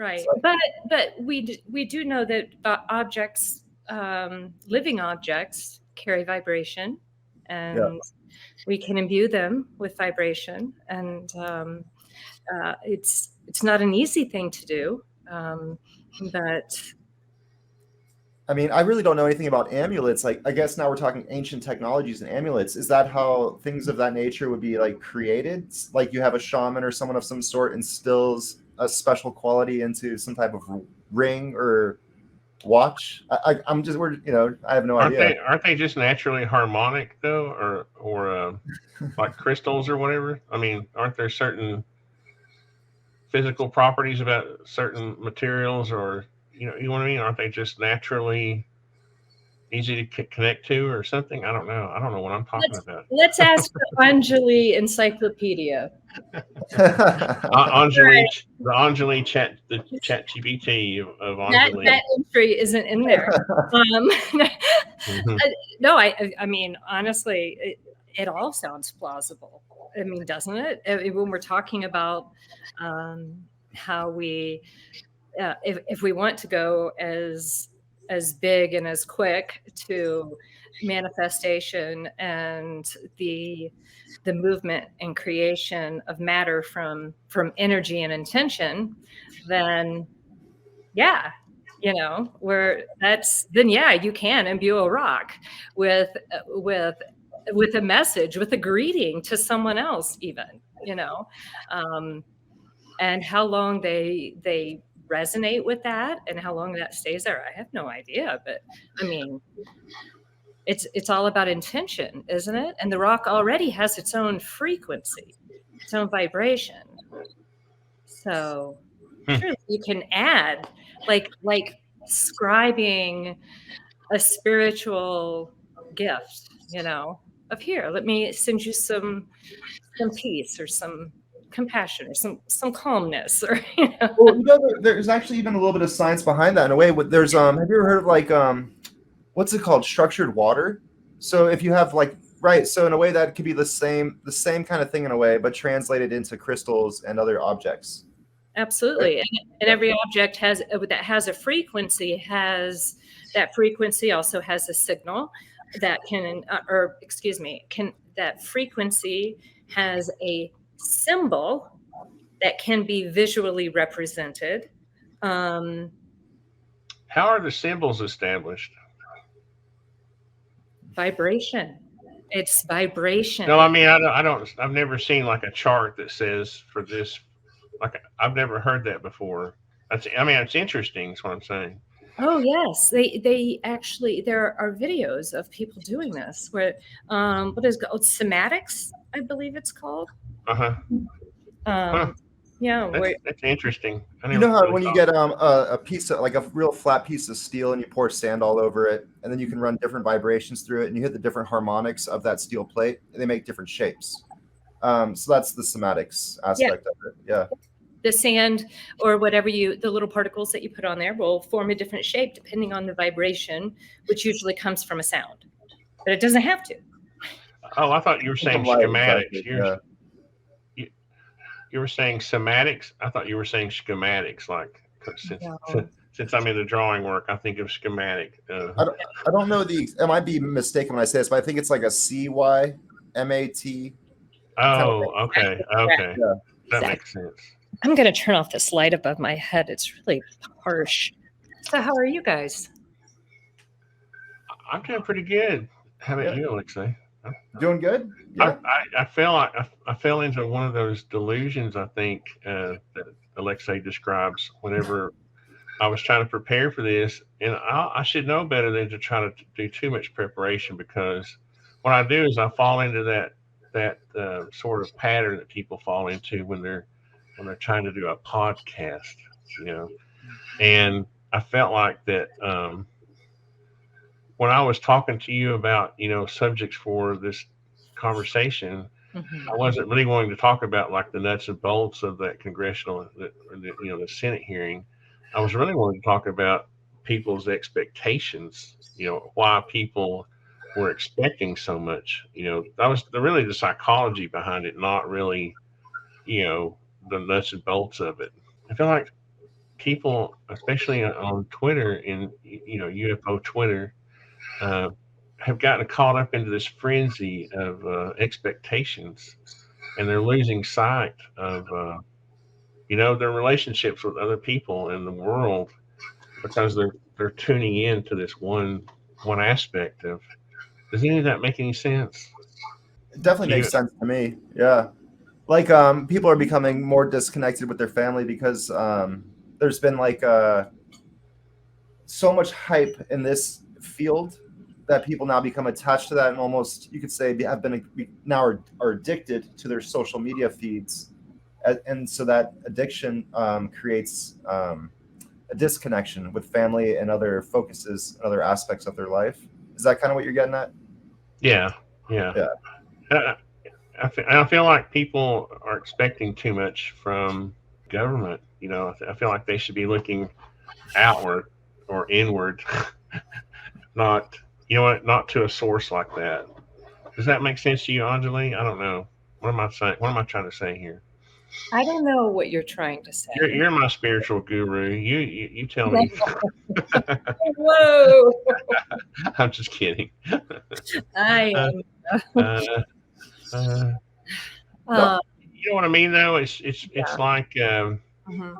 Right. But we do know that objects, living objects, carry vibration, and we can imbue them with vibration, and it's not an easy thing to do, but I mean, I really don't know anything about amulets. Like, I guess now we're talking ancient technologies and amulets. Is that how things of that nature would be like created? Like you have a shaman or someone of some sort instills a special quality into some type of ring or watch? I'm just, I have no idea. Aren't they just naturally harmonic though, or like crystals or whatever? I mean, aren't there certain physical properties about certain materials, or you know what I mean? Aren't they just naturally easy to connect to or something? I don't know. I don't know what I'm talking about. Let's ask the Anjali Encyclopedia. Anjali, the Anjali chat GPT of Anjali. That entry isn't in there. No, I mean, honestly, it all sounds plausible. I mean, doesn't it? When we're talking about how we, if we want to go as big and as quick to manifestation and the movement and creation of matter from energy and intention, then yeah, you can imbue a rock with a message, with a greeting to someone else, even, and how long they resonate with that and how long that stays there, I have no idea. But I mean, it's all about intention, isn't it? And the rock already has its own frequency, its own vibration. So sure, you can add like scribing a spiritual gift, of here, let me send you some peace or some compassion or some calmness, or Well, there's actually even a little bit of science behind that in a way. There's have you ever heard of like what's it called, structured water? So if you have so in a way that could be the same kind of thing in a way, but translated into crystals and other objects. Absolutely. Right. And every object that has a frequency also has a signal that that frequency has a symbol that can be visually represented. How are the symbols established? Vibration. It's vibration. No, I mean, I've never seen like a chart that says for this. Like, I've never heard that before. It's interesting. Is what I'm saying. Oh yes, they actually, there are videos of people doing this. Where what is it called? Somatics, I believe it's called. Yeah, that's interesting. You know how when you get a piece of like a real flat piece of steel and you pour sand all over it, and then you can run different vibrations through it, and you hit the different harmonics of that steel plate, and they make different shapes. So that's the somatics aspect of it. Yeah. The sand or whatever the little particles that you put on there will form a different shape depending on the vibration, which usually comes from a sound, but it doesn't have to. Oh, I thought you were saying schematics. You were saying somatics. I thought you were saying schematics. Like since I'm in the drawing work, I think of schematic. I don't know I might be mistaken when I say this, but I think it's like a CYMAT. Oh, okay. Okay. Yeah. That makes sense. I'm going to turn off this light above my head. It's really harsh. So how are you guys? I'm doing pretty good. How about you, Alexei? Doing good. Yeah. I fell into one of those delusions, I think, that Alexei describes whenever I was trying to prepare for this. And I should know better than to try to do too much preparation, because what I do is I fall into that sort of pattern that people fall into when they're trying to do a podcast, and I felt like that when I was talking to you about, subjects for this conversation, I wasn't really wanting to talk about like the nuts and bolts of that congressional, the Senate hearing. I was really wanting to talk about people's expectations, why people were expecting so much. That was really the psychology behind it, not really, the nuts and bolts of it. I feel like people, especially on Twitter, in UFO Twitter, have gotten caught up into this frenzy of expectations, and they're losing sight of their relationships with other people in the world, because they're tuning in to this one aspect of. Does any of that make any sense It definitely to you? makes sense to me. Yeah. Like people are becoming more disconnected with their family because there's been like so much hype in this field that people now become attached to that, and almost, you could say, have been now are addicted to their social media feeds, and so that addiction creates a disconnection with family and other focuses, other aspects of their life. Is that kind of what you're getting at? Yeah. Yeah. I feel like people are expecting too much from government. I feel like they should be looking outward or inward, not not to a source like that. Does that make sense to you, Anjali? I don't know. What am I saying? What am I trying to say here? I don't know what you're trying to say. You're my spiritual guru. You tell me. Whoa! I'm just kidding. I Uh, am. uh, uh, you know what I mean, though. It's like Mhm.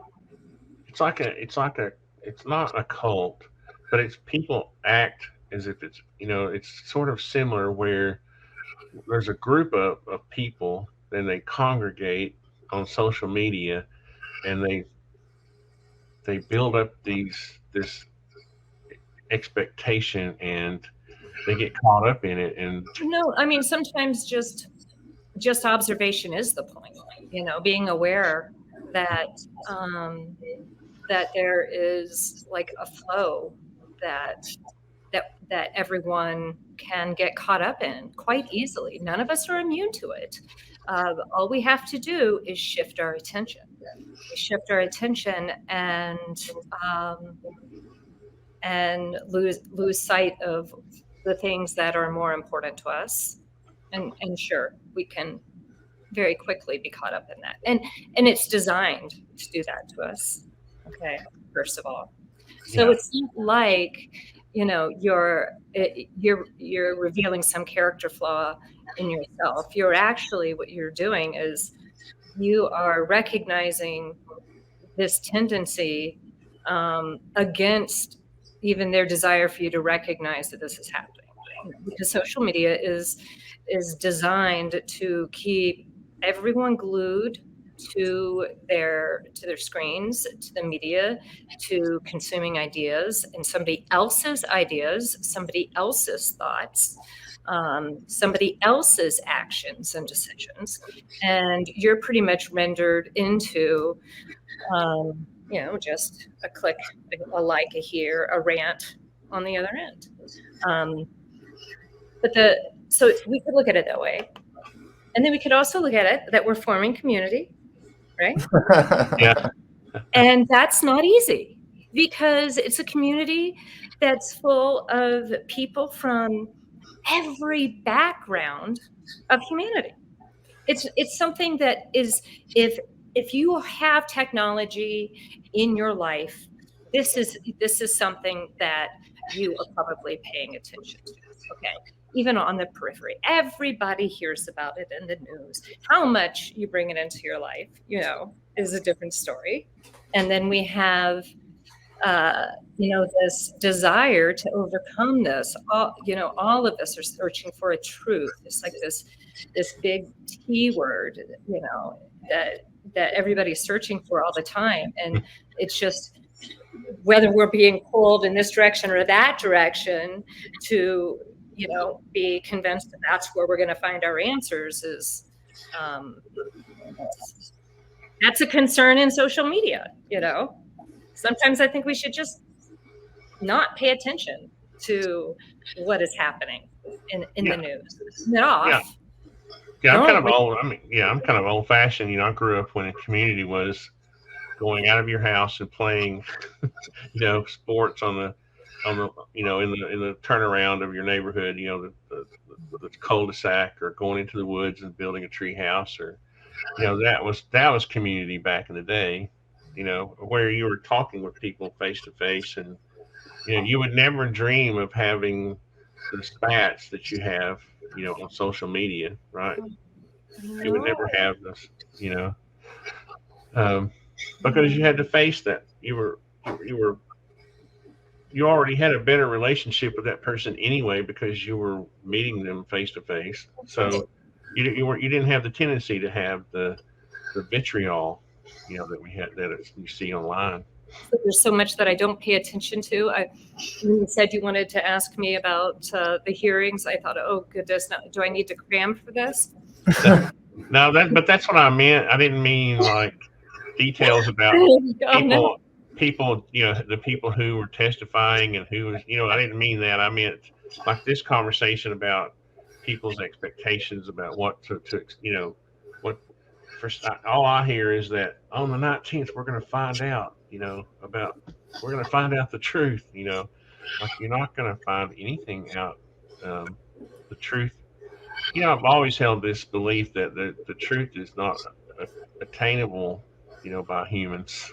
it's not a cult, but it's people act as if it's sort of similar, where there's a group of people, then they congregate on social media, and they build up this expectation, and they get caught up in it. And No, I mean, sometimes just observation is the point. Being aware that that there is like a flow that everyone can get caught up in quite easily. None of us are immune to it. All we have to do is shift our attention. And lose sight of the things that are more important to us. And sure, we can very quickly be caught up in that. And it's designed to do that to us. Okay, first of all. So it's not like, you're revealing some character flaw in yourself. What you're doing is you are recognizing this tendency against even their desire for you to recognize that this is happening. Because social media is designed to keep everyone glued to their screens, to the media, to consuming ideas, and somebody else's ideas, somebody else's thoughts, somebody else's actions and decisions, and you're pretty much rendered into just a click, a like, a here, a rant on the other end. So we could look at it that way. And then we could also look at it that we're forming community, right? Yeah. And that's not easy, because it's a community that's full of people from every background of humanity. It's something that is, if you have technology in your life, this is something that you are probably paying attention to. Okay. Even on the periphery, everybody hears about it in the news. How much you bring it into your life, is a different story. And then we have, this desire to overcome this. All of us are searching for a truth. It's like this big T word, that everybody's searching for all the time. And it's just whether we're being pulled in this direction or that direction to, be convinced that that's where we're going to find our answers is, that's a concern in social media. Sometimes I think we should just not pay attention to what is happening in the news. Turn it off. Yeah, I'm kind of old. I'm kind of old fashioned. I grew up when a community was going out of your house and playing, sports on the in the turnaround of your neighborhood. The cul-de-sac, or going into the woods and building a tree house, or that was community back in the day. where you were talking with people face to face, and you would never dream of having the spats that you have, on social media, right? You would never have this, um, because you had to face that. You already had a better relationship with that person anyway because you were meeting them face to face. So you didn't have the tendency to have the vitriol, that we had you see online. So there's so much that I don't pay attention to. When you said you wanted to ask me about the hearings, I thought, oh goodness, do I need to cram for this? No, but that's what I meant. I didn't mean like details about people, the people who were testifying and who was, I didn't mean that. I meant like this conversation about people's expectations about what what. First, all I hear is that on the 19th we're going to find out, we're going to find out the truth, like you're not going to find anything out. The truth, I've always held this belief that the truth is not attainable, by humans.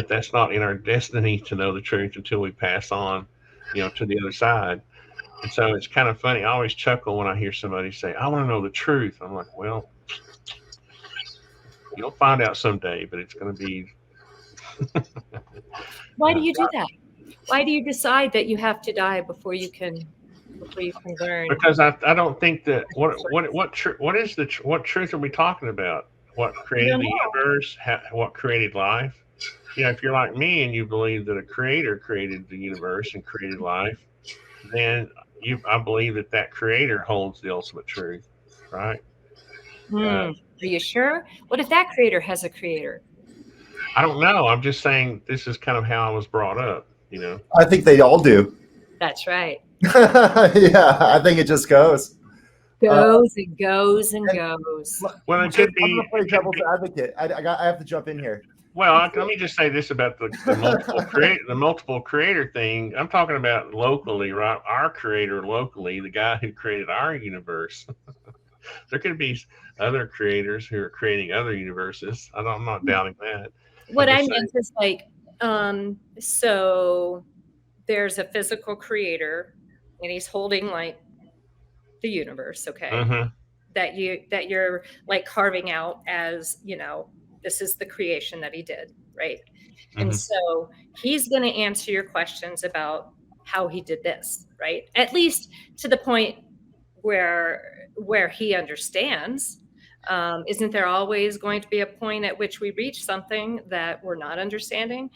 that's not in our destiny to know the truth until we pass on, to the other side. And so it's kind of funny. I always chuckle when I hear somebody say, I want to know the truth. I'm like, well, you'll find out someday, but it's going to be. Why do you do that? Why do you decide that you have to die before you can learn? Because I don't think that what truth are we talking about? What created the universe? What created life? If you're like me and you believe that a creator created the universe and created life, then I believe that creator holds the ultimate truth, right? Are you sure? What if that creator has a creator? I don't know. I'm just saying this is kind of how I was brought up, I think they all do. That's right. Yeah, I think it just goes. And goes. Well, it could be. I'm gonna play devil's advocate. I have to jump in here. Well, let me just say this about the multiple creator thing. I'm talking about locally, right? Our creator locally, the guy who created our universe. There could be other creators who are creating other universes. I'm not doubting that. What I meant is like, so there's a physical creator, and he's holding like the universe, okay? Mm-hmm. That you're like carving out as, this is the creation that he did, right? Mm-hmm. And so he's going to answer your questions about how he did this, right? At least to the point where he understands. Isn't there always going to be a point at which we reach something that we're not understanding?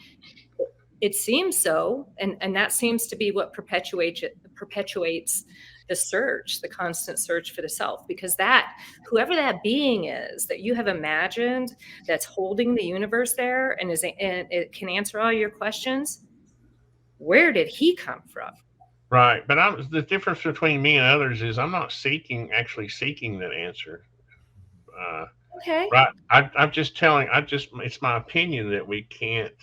It seems so, and that seems to be what perpetuates the search, the constant search for the self, because whoever that being is that you have imagined that's holding the universe there and it can answer all your questions, where did he come from? Right, but the difference between me and others is I'm not actually seeking that answer. Okay. Right. I'm just telling. It's my opinion that we can't.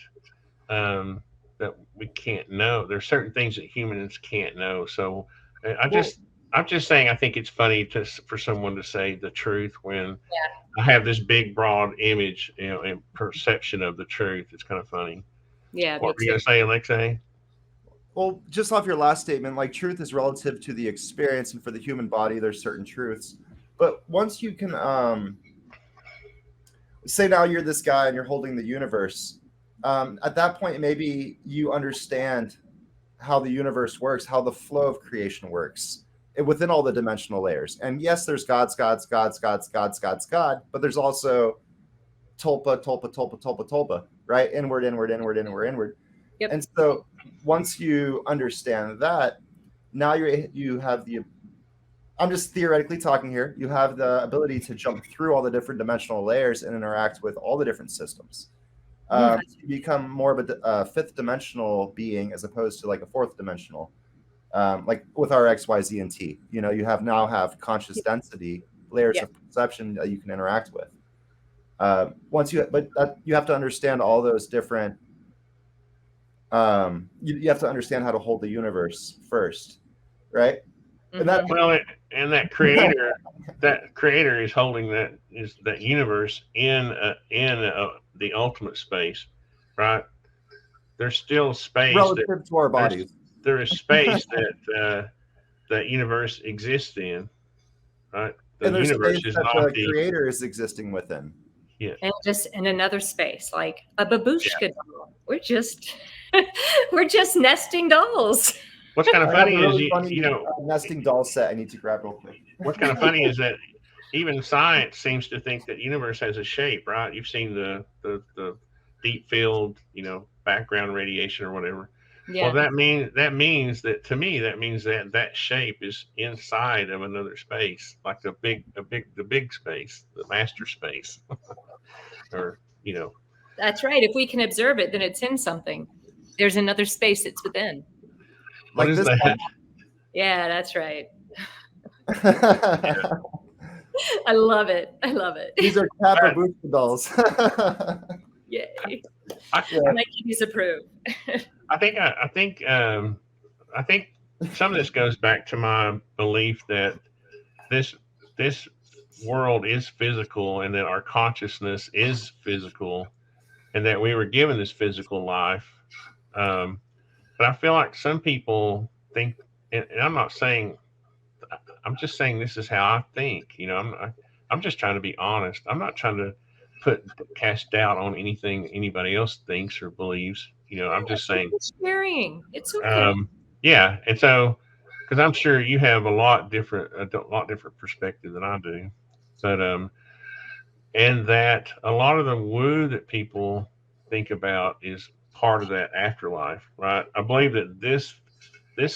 That we can't know. There's certain things that humans can't know. So I'm just saying. I think it's funny for someone to say the truth when I have this big, broad image, and perception of the truth. It's kind of funny. Yeah. What were you gonna say, Alexei? Well, just off your last statement, like truth is relative to the experience, and for the human body, there's certain truths. But once you can, say now you're this guy and you're holding the universe, at that point, maybe you understand how the universe works, how the flow of creation works within all the dimensional layers. And yes, there's God, but there's also tulpa, right? Inward. Yep. And so once you understand that, now you have I'm just theoretically talking here. You have the ability to jump through all the different dimensional layers and interact with all the different systems. You become more of a fifth dimensional being as opposed to like a fourth dimensional. Like with our X, Y, Z, and T. You now have conscious density layers of perception that you can interact with. You have to understand all those different. You have to understand how to hold the universe first, right? And and that creator is holding that universe in the ultimate space, right? There's still space relative to our bodies. There is space that universe exists in, right? The And there's universe space is that not the creator is existing within. Yeah. And just in another space, like a babushka doll. We're just nesting dolls. What's kind of funny is you know nesting doll set I need to grab real quick. What's kind of funny is that even science seems to think that the universe has a shape, right? You've seen the deep field, background radiation or whatever. Yeah. Well, that means that to me that shape is inside of another space, like the big space, the master space, or That's right. If we can observe it, then it's in something. There's another space that's within. What is that? Yeah, that's right. Yeah. I love it. These are Kapabushka dolls. Yay. My kiddies approve. I think some of this goes back to my belief that this world is physical and that our consciousness is physical and that we were given this physical life. But I feel like some people think, and I'm just saying this is how I think. I'm just trying to be honest. I'm not trying to cast doubt on anything anybody else thinks or believes. I'm just saying. Sharing. It's okay. Yeah, and so because I'm sure you have a lot different perspective than I do, but and that a lot of the woo that people think about is part of that afterlife, right? I believe that this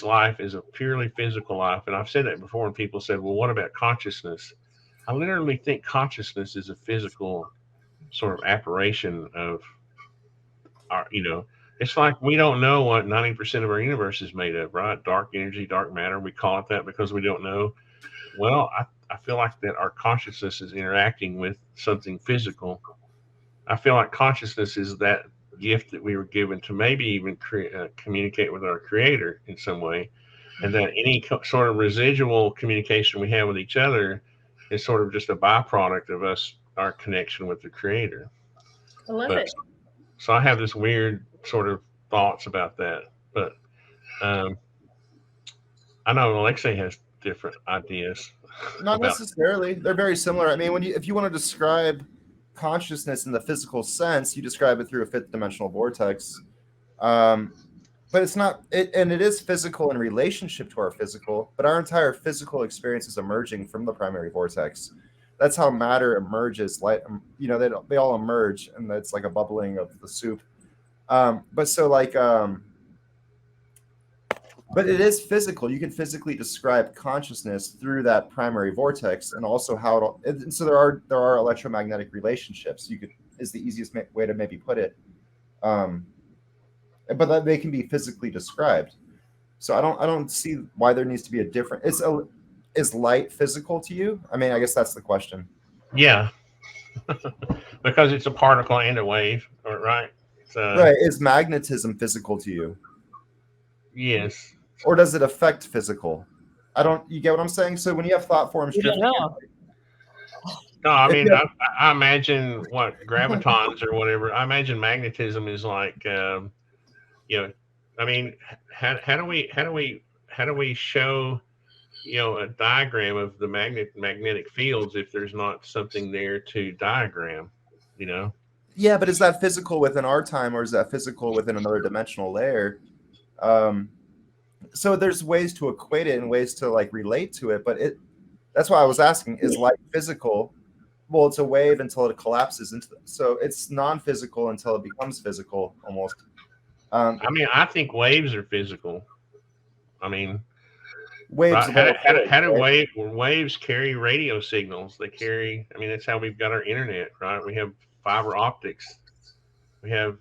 life is a purely physical life, and I've said that before. And people said, "Well, what about consciousness?" I literally think consciousness is a physical sort of apparition of our, it's like we don't know what 90% of our universe is made of, right? Dark energy, dark matter. We call it that because we don't know. Well, I feel like that our consciousness is interacting with something physical. I feel like consciousness is that gift that we were given to maybe even communicate with our creator in some way. And that any sort of residual communication we have with each other is sort of just a byproduct of our connection with the creator. I love it. So I have this weird sort of thoughts about that, but I know Alexei has different ideas. Not necessarily. They're very similar. I mean, if you want to describe consciousness in the physical sense, you describe it through a fifth dimensional vortex. But it's not, and it is physical in relationship to our physical, but our entire physical experience is emerging from the primary vortex. That's how matter emerges. Like, they all emerge, and it's like a bubbling of the soup. But it is physical. You can physically describe consciousness through that primary vortex, and also how and so there are electromagnetic relationships. Is the easiest way to maybe put it. But that they can be physically described. So I don't see why there needs to be a different. Is light physical to you? I mean, I guess that's the question. Yeah, because it's a particle and a wave, right? Right. Is magnetism physical to you? Yes. Or does it affect physical? You get what I'm saying? So when you have thought forms drifting. No, I mean, I imagine what gravitons or whatever. I imagine magnetism is like, I mean, how do we show, a diagram of the magnetic fields if there's not something there to diagram, Yeah, but is that physical within our time, or is that physical within another dimensional layer? So there's ways to equate it and ways to like relate to it, but that's why I was asking, is light physical? Well, it's a wave until it collapses so it's non-physical until it becomes physical almost. I mean, I think waves are physical. I mean, waves. Right? How do waves carry radio signals? They carry. I mean, that's how we've got our internet, right? We have fiber optics. We have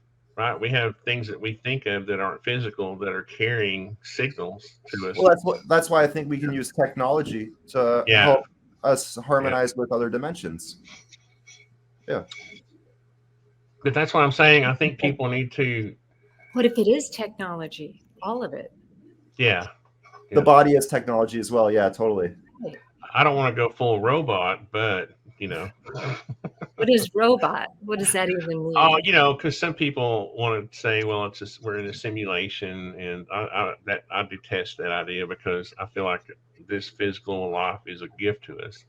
things that we think of that aren't physical that are carrying signals to us. Well, that's why I think we can use technology to help us harmonize with other dimensions. Yeah. But that's what I'm saying. I think people need to. What if it is technology? All of it. Yeah. The body is technology as well. Yeah, totally. I don't want to go full robot, but What is robot? What does that even mean? because some people want to say, well, it's just we're in a simulation, and I detest that idea because I feel like this physical life is a gift to us,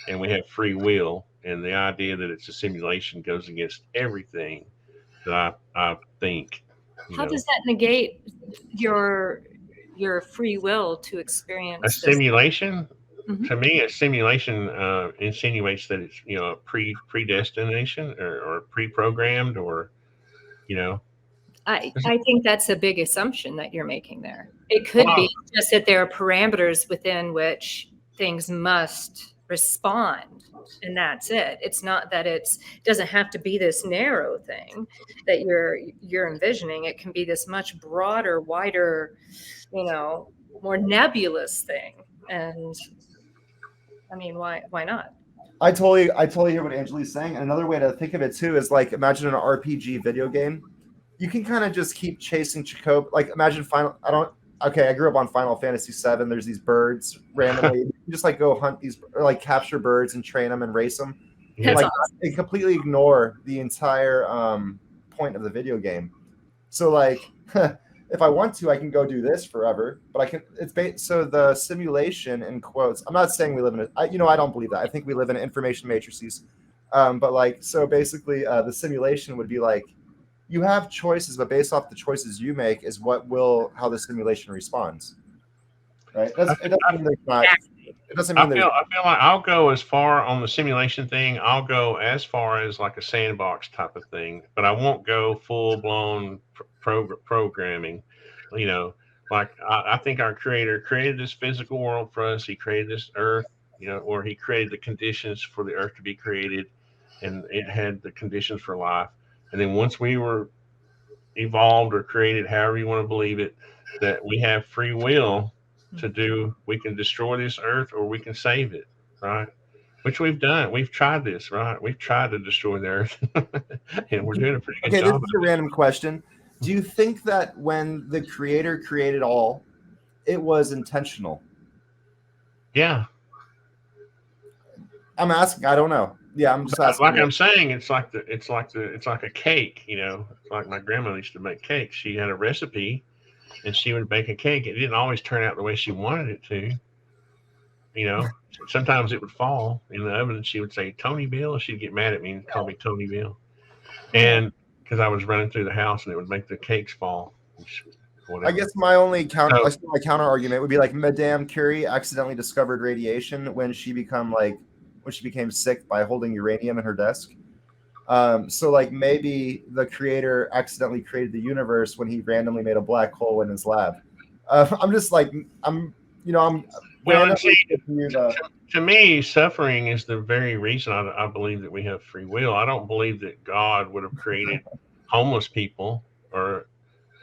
and we have free will, and the idea that it's a simulation goes against everything that I think. How does that negate your free will to A experience this? simulation, Mhm. to me, a simulation insinuates that it's predestination or pre-programmed or you know. I think that's a big assumption that you're making there. It could Well, be just that there are parameters within which things must respond, and that's it. It's not that it doesn't have to be this narrow thing that you're envisioning. It can be this much broader, wider, more nebulous thing. And I mean, why not? I totally hear what Angeli's saying. And another way to think of it too is like imagine an RPG video game. You can kind of just keep chasing Chocobo. Like imagine I grew up on Final Fantasy VII. There's these birds randomly. You can just like go hunt these or like capture birds and train them and race them. Yeah. Like they completely ignore the entire point of the video game. So like if I want to, I can go do this forever, but I can. So the simulation in quotes. I'm not saying we live in I don't believe that. I think we live in information matrices. But like so basically, the simulation would be like you have choices, but based off the choices you make is how the simulation responds. Right? It doesn't mean there's not. It doesn't mean I feel like I'll go as far on the simulation thing. I'll go as far as like a sandbox type of thing, but I won't go full blown programming. Like I think our Creator created this physical world for us. He created this Earth, or He created the conditions for the Earth to be created, and it had the conditions for life. And then once we were evolved or created, however you want to believe it, that we have free will we can destroy this earth or we can save it, right? Which we've done. We've tried this, right? We've tried to destroy the earth and we're doing a pretty good job. Okay, this is a random question. Do you think that when the Creator created all, it was intentional? Yeah. I'm asking. I don't know. Yeah, I'm just asking. Like I'm saying, it's like a cake, It's like my grandmother used to make cakes. She had a recipe and she would bake a cake. It didn't always turn out the way she wanted it to. Sometimes it would fall in the oven and she would say, Tony Bill. She'd get mad at me and call me Tony Bill. And because I was running through the house and it would make the cakes fall. I guess my only counter argument would be like Madame Curie accidentally discovered radiation when she became sick by holding uranium in her desk. So like maybe the Creator accidentally created the universe when he randomly made a black hole in his lab. I'm just like to me, suffering is the very reason I believe that we have free will. I don't believe that God would have created homeless people or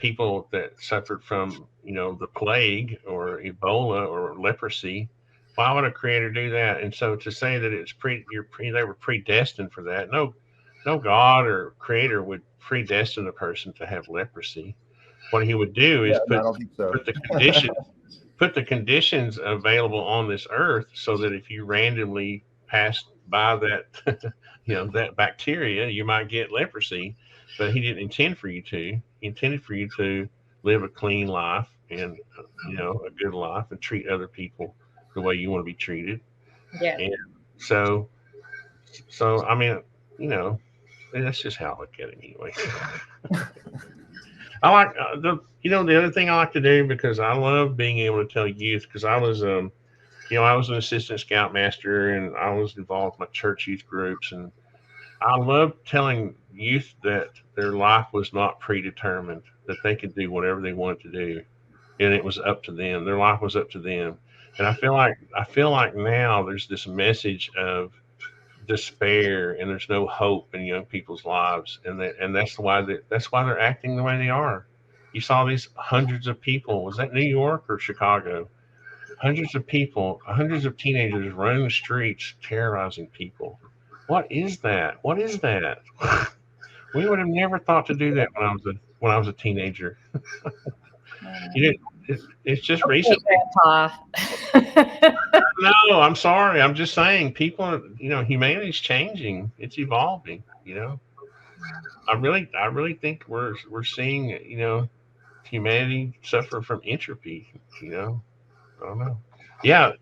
people that suffered from the plague or Ebola or leprosy. Why would a Creator do that? And so to say that they were predestined for that, no God or Creator would predestine a person to have leprosy. What He would do is put the conditions available on this earth so that if you randomly passed by that that bacteria, you might get leprosy. But He didn't intend for you to. He intended for you to live a clean life and a good life and treat other people the way you want to be treated. Yeah. And so I mean, that's just how I look at it anyway. I like the other thing I like to do, because I love being able to tell youth, because I was I was an assistant scoutmaster and I was involved with my church youth groups, and I love telling youth that their life was not predetermined, that they could do whatever they wanted to do, and it was up to them. Their life was up to them. And I feel like now there's this message of despair and there's no hope in young people's lives, and that's why they're acting the way they are. You saw these hundreds of people. Was that New York or Chicago? Hundreds of people, hundreds of teenagers running the streets, terrorizing people. What is that? What is that? We would have never thought to do that when I was a teenager. It's just recent. Grandpa. No, I'm sorry. I'm just saying, people, humanity's changing. It's evolving. I really think we're seeing, humanity suffer from entropy. I don't know. Yeah,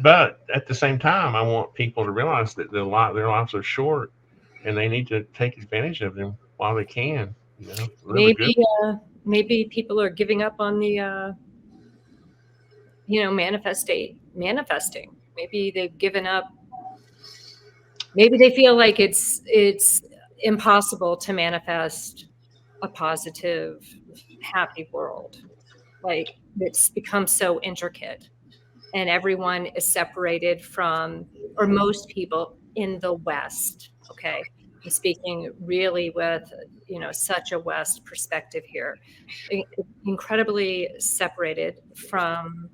but at the same time, I want people to realize that their lives are short, and they need to take advantage of them while they can. Live a good. Maybe people are giving up on the manifesting. Maybe they've given up. Maybe they feel like it's impossible to manifest a positive, happy world. Like it's become so intricate, and everyone is separated from, or most people in the West. Okay, I'm speaking really with such a West perspective here, incredibly separated from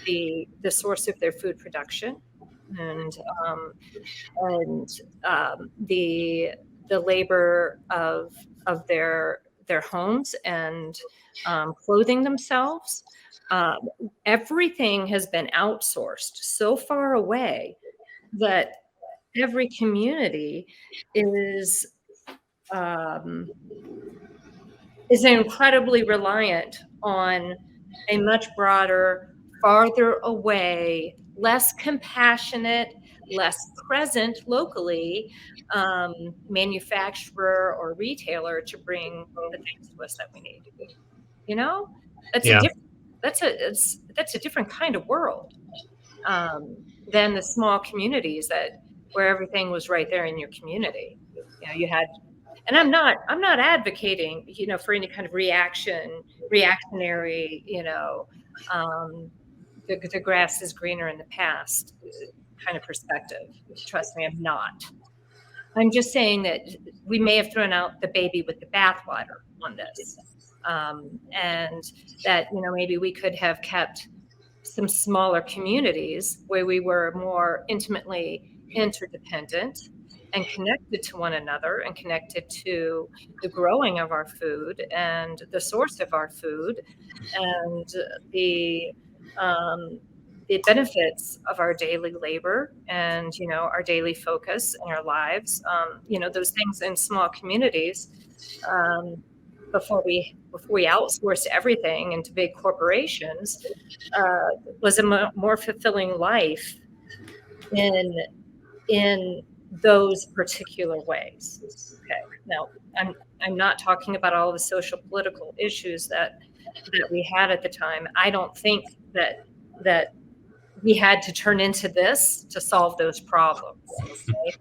the source of their food production, and the labor of their homes, and clothing themselves. Everything has been outsourced so far away that every community is incredibly reliant on a much broader, farther away, less compassionate, less present locally manufacturer or retailer to bring the things to us that we need. That's Yeah. that's a different kind of world than the small communities where everything was right there in your community. You had. And I'm not advocating, for any kind of reactionary, the grass is greener in the past kind of perspective. Trust me, I'm not. I'm just saying that we may have thrown out the baby with the bathwater on this. And that, maybe we could have kept some smaller communities where we were more intimately interdependent and connected to one another, and connected to the growing of our food and the source of our food, and the benefits of our daily labor, and our daily focus in our lives. Those things in small communities, before we outsourced everything into big corporations, was a more fulfilling life in those particular ways. Okay. Now, I'm not talking about all the social political issues that we had at the time. I don't think that we had to turn into this to solve those problems. Okay?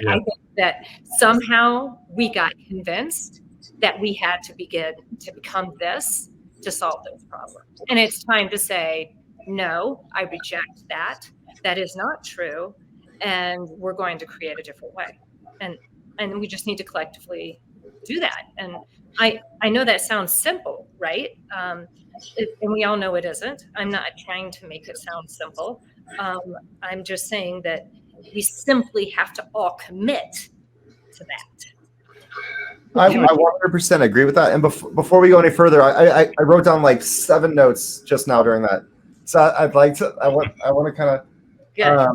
Yeah. I think that somehow we got convinced that we had to become this to solve those problems. And it's time to say, no, I reject that. That is not true. And we're going to create a different way. And we just need to collectively do that. And I know that sounds simple, right? And we all know it isn't. I'm not trying to make it sound simple. I'm just saying that we simply have to all commit to that. I 100% agree with that. And before we go any further, I wrote down like 7 notes just now during that. So I want to kind of, Yeah.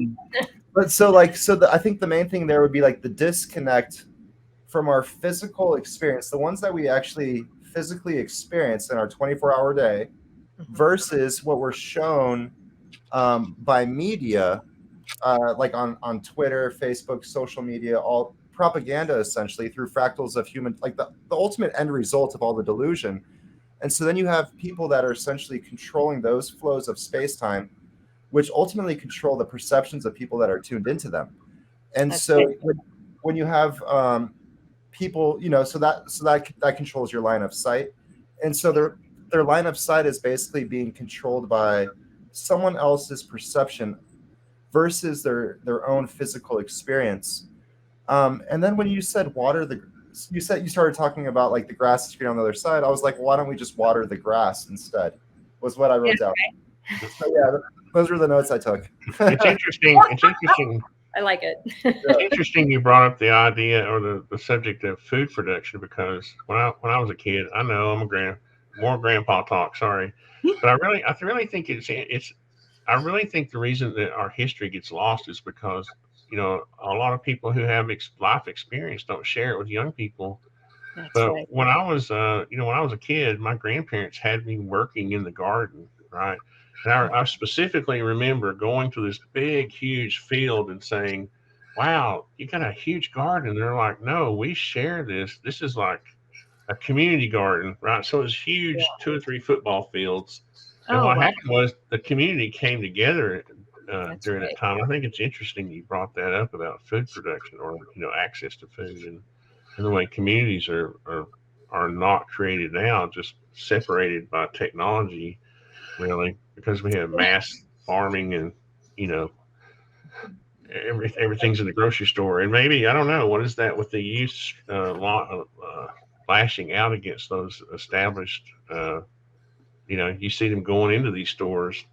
but I think the main thing there would be like the disconnect from our physical experience, the ones that we actually physically experience in our 24-hour day, versus what we're shown by media, like on Twitter, Facebook, social media, all propaganda essentially through fractals of human, like the ultimate end result of all the delusion. And so then you have people that are essentially controlling those flows of space-time, which ultimately control the perceptions of people that are tuned into them. And That's so right. when you have people, so that controls your line of sight. And so their line of sight is basically being controlled by someone else's perception versus their own physical experience. And then when you said you started talking about like the grass is green on the other side. I was like, well, why don't we just water the grass instead? Was what I wrote down. Right. So yeah, those were the notes I took. It's interesting. It's interesting. I like it. It's interesting you brought up the idea or the subject of food production, because when I was a kid, I know I'm more grandpa talk. Sorry, but I really think I really think the reason that our history gets lost is because, a lot of people who have life experience don't share it with young people. That's But right. when I was, when I was a kid, my grandparents had me working in the garden, right? And I specifically remember going to this big, huge field and saying, "Wow, you got a huge garden." And they're like, "No, we share this. This is like a community garden, right?" So it was huge, 2 or 3 football fields. And Oh, what wow. happened was the community came together That's during that right. time. I think it's interesting you brought that up about food production, or access to food, and the way communities are not created now, just separated by technology, really, because we have mass farming, and you know everything's in the grocery store. And maybe, I don't know, what is that with the youth lashing out against those established, you see them going into these stores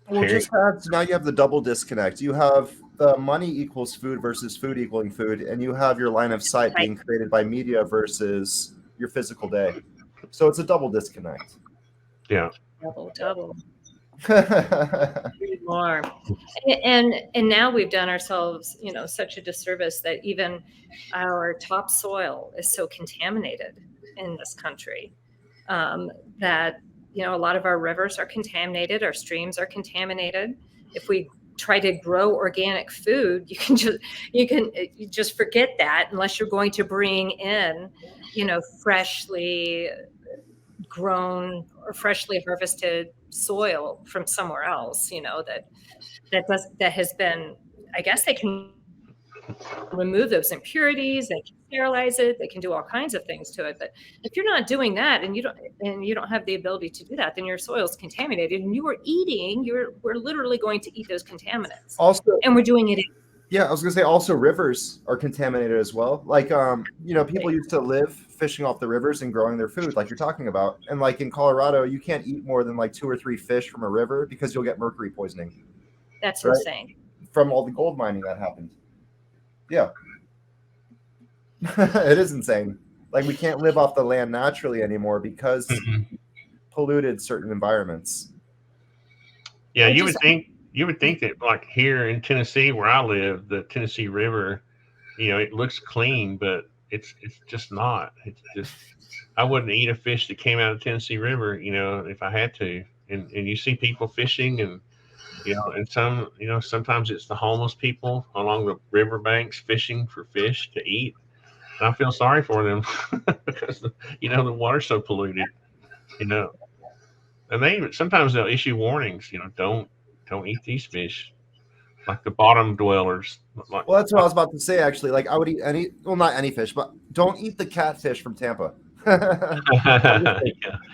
Well, tearing. now you have the double disconnect. You have the money equals food versus food equaling food, and you have your line of sight Right. being created by media versus your physical day. So it's a double disconnect. Yeah. Double. More. And now we've done ourselves, such a disservice that even our topsoil is so contaminated in this country, that a lot of our rivers are contaminated, our streams are contaminated. If we try to grow organic food, you just forget that, unless you're going to bring in, freshly grown or freshly harvested soil from somewhere else, that has been, I guess they can remove those impurities, they can sterilize it, they can do all kinds of things to it. But if you're not doing that, and you don't have the ability to do that, then your soil is contaminated, and we're literally going to eat those contaminants. Also, and we're doing it. Yeah, I was gonna say also rivers are contaminated as well. Like, people used to live fishing off the rivers and growing their food, like you're talking about. And like in Colorado, you can't eat more than like 2 or 3 fish from a river because you'll get mercury poisoning. That's right? insane. From all the gold mining that happened. Yeah. It is insane. Like, we can't live off the land naturally anymore because polluted certain environments. Yeah, you would think that, like here in Tennessee where I live, the Tennessee River, it looks clean, but it's just not. It's just, I wouldn't eat a fish that came out of Tennessee River, if I had to. And you see people fishing, and and sometimes it's the homeless people along the riverbanks fishing for fish to eat. And I feel sorry for them because the water's so polluted, you know. And sometimes they'll issue warnings, don't eat these fish, like the bottom dwellers. Like, Well, that's what I was about to say, actually. Like, I would eat not any fish, but don't eat the catfish from Tampa. yeah.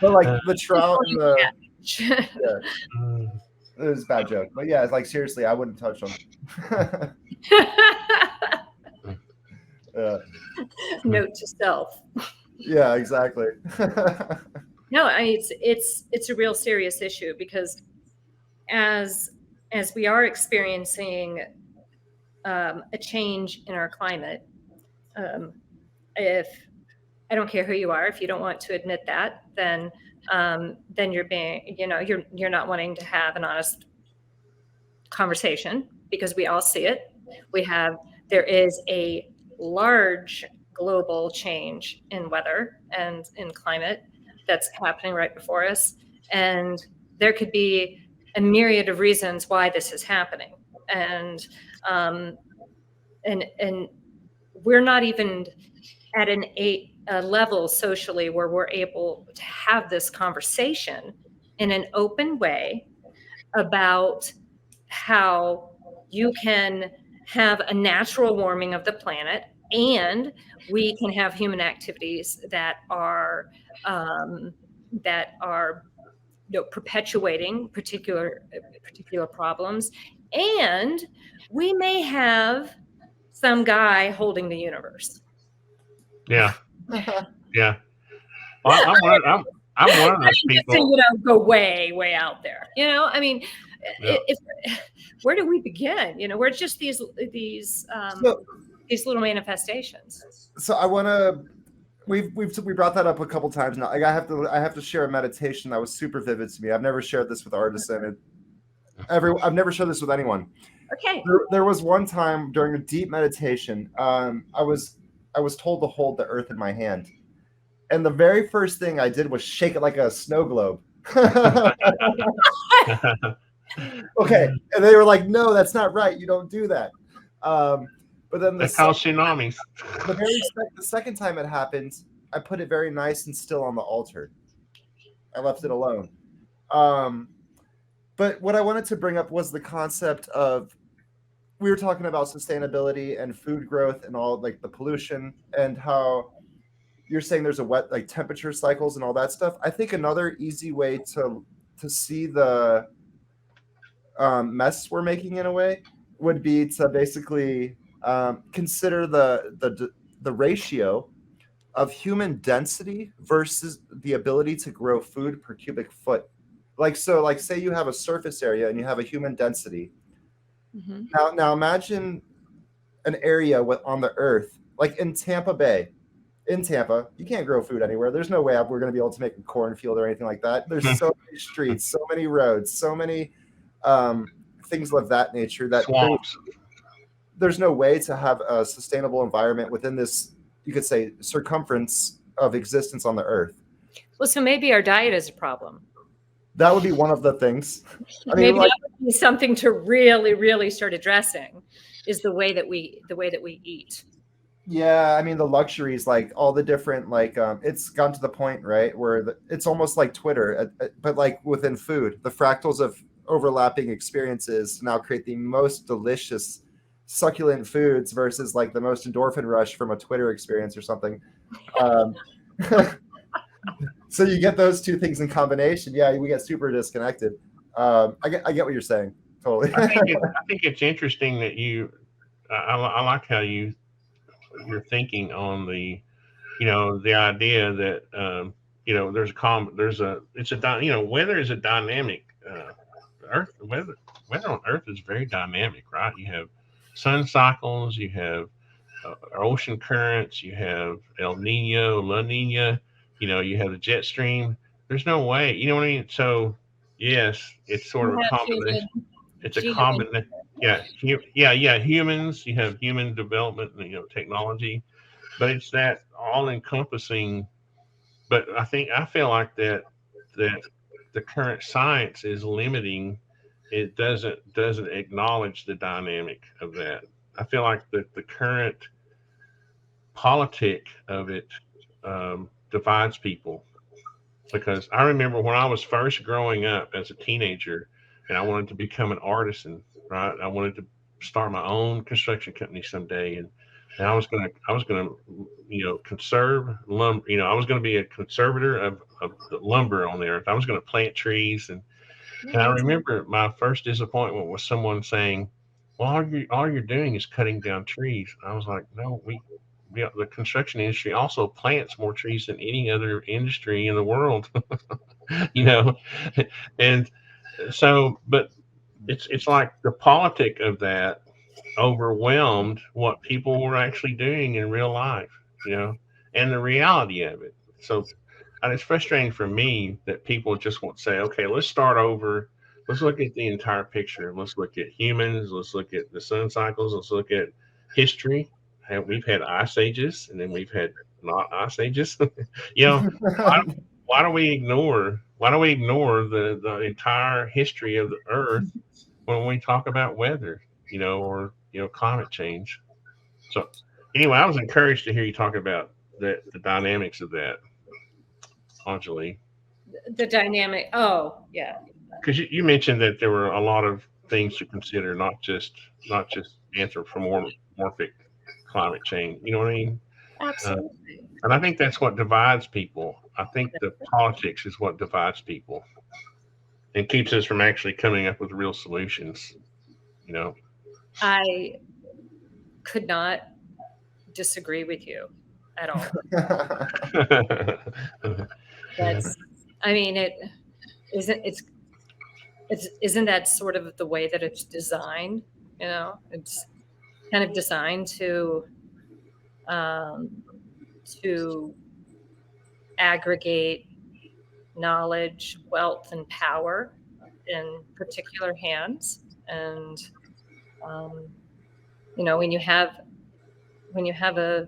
But like the trout and the Yeah. it was a bad joke. But yeah, it's like, seriously, I wouldn't touch them. Note to self. Yeah, exactly. No, it's a real serious issue, because as we are experiencing a change in our climate, if I don't care who you are, if you don't want to admit that, then you're being, you're not wanting to have an honest conversation, because we all see it. There is a large global change in weather and in climate that's happening right before us. And there could be a myriad of reasons why this is happening. And we're not even at a level socially where we're able to have this conversation in an open way about how you can have a natural warming of the planet, and we can have human activities that are perpetuating particular problems, and we may have some guy holding the universe. Yeah. Yeah. Well, I'm one of those people. Go way out there. I mean, where do we begin? We're just these little manifestations. So I want to. We brought that up a couple times now. I have to share a meditation that was super vivid to me. I've never shared this with Artisan. I've never shared this with anyone. Okay. There was one time during a deep meditation, I was told to hold the earth in my hand, and the very first thing I did was shake it like a snow globe. Okay, and they were like, "No, that's not right. You don't do that." But then They call tsunamis. the second time it happened, I put it very nice and still on the altar. I left it alone. But what I wanted to bring up was the concept of, we were talking about sustainability and food growth and all like the pollution, and how you're saying there's a wet like temperature cycles and all that stuff. I think another easy way to see the mess we're making in a way would be to basically consider the ratio of human density versus the ability to grow food per cubic foot. Like, so like say you have a surface area and you have a human density. Mm-hmm. Now imagine an area on the earth, like in Tampa Bay. In Tampa, you can't grow food anywhere. There's no way we're going to be able to make a cornfield or anything like that. There's so many streets, so many roads, so many things of that nature that swamps. There's no way to have a sustainable environment within this, you could say, circumference of existence on the earth. Well, so maybe our diet is a problem. That would be one of the things. I mean, maybe like, that would be something to really, really start addressing, is the way that we eat. Yeah, I mean the luxuries, like all the different, like it's gotten to the point, right, where it's almost like Twitter, but like within food, the fractals of overlapping experiences to now create the most delicious, succulent foods versus like the most endorphin rush from a Twitter experience or something. So you get those two things in combination. Yeah, we get super disconnected. I get what you're saying. Totally. I think it's interesting that I like how you're thinking on the, the idea that, weather is a dynamic, weather on Earth is very dynamic, right? You have sun cycles, you have ocean currents, you have El Nino, La Nina, you have the jet stream. There's no way, you know what I mean? So yes, it's sort of a combination. It's a combination. Yeah, humans. You have human development, technology, but it's that all-encompassing. But I feel like that the current science is limiting. It doesn't acknowledge the dynamic of that. I feel like the current politic of it divides people, because I remember when I was first growing up as a teenager and I wanted to become an artisan, right? I wanted to start my own construction company someday. And I was gonna, conserve lumber. I was gonna be a conservator of the lumber on the earth. I was gonna plant trees. And I remember my first disappointment was someone saying, well, all you're doing is cutting down trees. I was like, no, the construction industry also plants more trees than any other industry in the world, you know, and so, but it's like the politic of that overwhelmed what people were actually doing in real life, and the reality of it. So, and it's frustrating for me that people just won't say, okay, let's start over. Let's look at the entire picture. Let's look at humans. Let's look at the sun cycles. Let's look at history. We've had ice ages, and then we've had not ice ages. why, why do we ignore the entire history of the Earth when we talk about weather, or climate change? So anyway, I was encouraged to hear you talk about the dynamics of that, Anjali. The dynamic. Oh, yeah. Because you mentioned that there were a lot of things to consider, not just anthropomorphic climate change. You know what I mean? Absolutely. And I think that's what divides people. I think the politics is what divides people and keeps us from actually coming up with real solutions. I could not disagree with you at all. That's, I mean, isn't that sort of the way that it's designed? It's kind of designed to aggregate knowledge, wealth, and power. in particular hands. And you know, when you have a,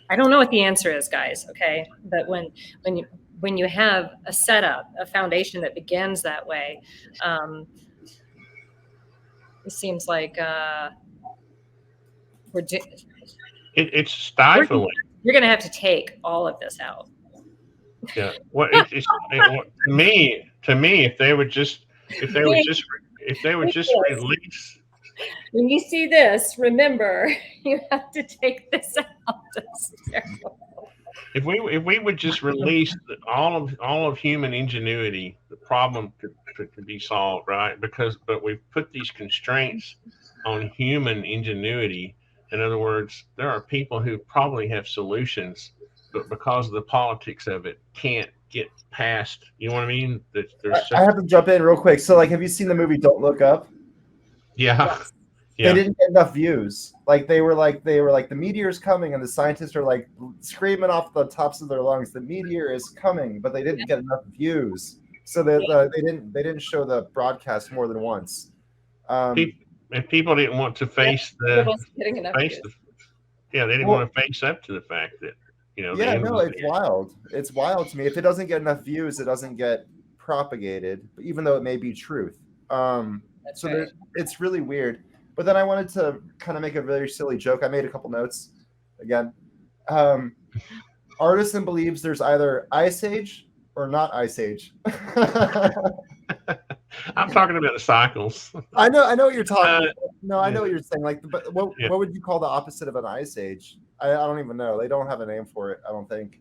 I don't know what the answer is, guys. Okay, but when you have a setup, a foundation that begins that way, it seems like It's stifling. you're going to have to take all of this out. Yeah. Well, to me, if they would just release. When you see this, remember you have to take this out. That's terrible. If we would just release all of human ingenuity, the problem could be solved, right? But we've put these constraints on human ingenuity. In other words, there are people who probably have solutions, but because of the politics of it, can't get past. You know what I mean? I have to jump in real quick. So, like, have you seen the movie Don't Look Up? Yeah. Yes. Yeah. They didn't get enough views. Like they were like the meteor's coming, and the scientists are like screaming off the tops of their lungs, the meteor is coming, but they didn't get enough views, so they didn't show the broadcast more than once. People didn't want to face They didn't want to face up to the fact that Yeah, no, it's wild. It's wild to me. If it doesn't get enough views, it doesn't get propagated, even though it may be truth. That's So right. it's really weird. But then I wanted to kind of make a very silly joke. I made a couple notes again. Artisan believes there's either Ice Age or not Ice Age. I'm talking about the cycles. I know what you're talking about. No, I know Yeah. what you're saying. Like, but what would you call the opposite of an Ice Age? I don't even know. They don't have a name for it, I don't think.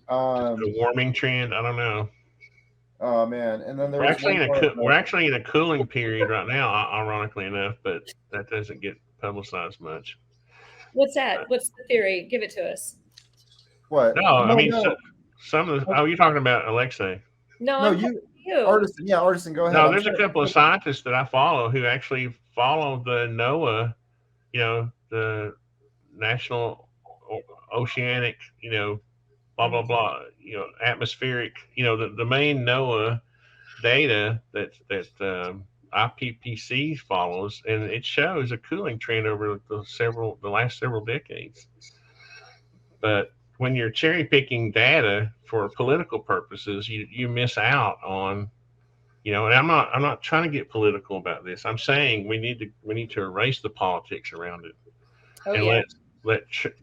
The warming trend. I don't know. Oh man! And then We're actually in a cooling period right now, ironically enough, but that doesn't get publicized much. What's that? What's the theory? Give it to us. What? No, I mean some of the. Oh, you're talking about Alexei? No, you. Artisan. Yeah, Artisan. Go ahead. No, there's a couple of scientists that I follow who actually follow the NOAA, the National Oceanic, blah blah blah, atmospheric, the main NOAA data that IPCC follows, and it shows a cooling trend over the last several decades. But when you're cherry picking data for political purposes, you miss out on, and I'm not trying to get political about this. I'm saying we need to erase the politics around it,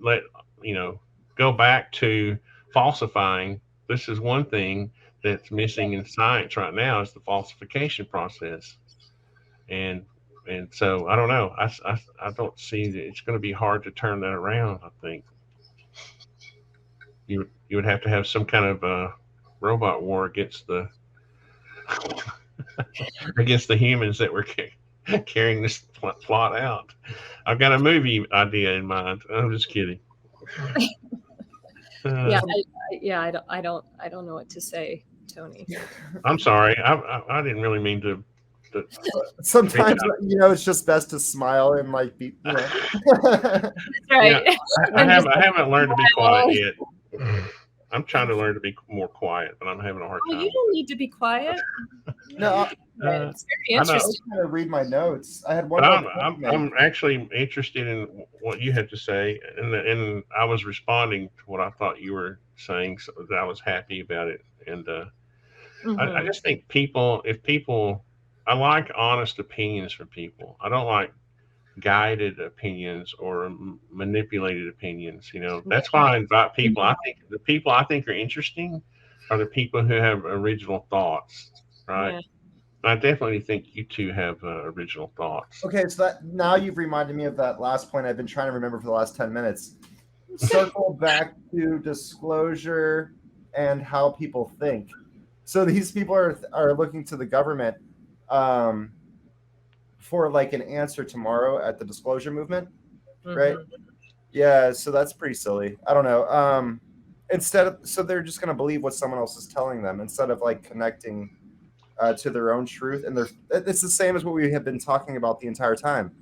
let go back to falsifying. This is one thing that's missing in science right now is the falsification process, and so I don't know. I don't see that it's going to be hard to turn that around. I think you would have to have some kind of robot war against the humans that were carrying this plot out. I've got a movie idea in mind. I'm just kidding. I don't know what to say, Tony. I'm sorry. I didn't really mean to. Sometimes it's just best to smile and like be. That's right. Yeah, I haven't learned to be quiet yet. I'm trying to learn to be more quiet, but I'm having a hard time. You don't need to be quiet. No, it's very interesting. I was trying to read my notes. I had one. I'm actually interested in what you had to say, and I was responding to what I thought you were saying, so that I was happy about it. And I just think I like honest opinions from people. I don't like guided opinions or manipulated opinions. That's why I invite people. I think the people I think are interesting are the people who have original thoughts, right? Yeah. I definitely think you two have original thoughts. Okay, so now you've reminded me of that last point I've been trying to remember for the last 10 minutes. Circle back to disclosure and how people think. So these people are looking to the government for like an answer tomorrow at the disclosure movement, right? Yeah, so that's pretty silly. I don't know. So they're just going to believe what someone else is telling them instead of like connecting to their own truth. And it's the same as what we have been talking about the entire time.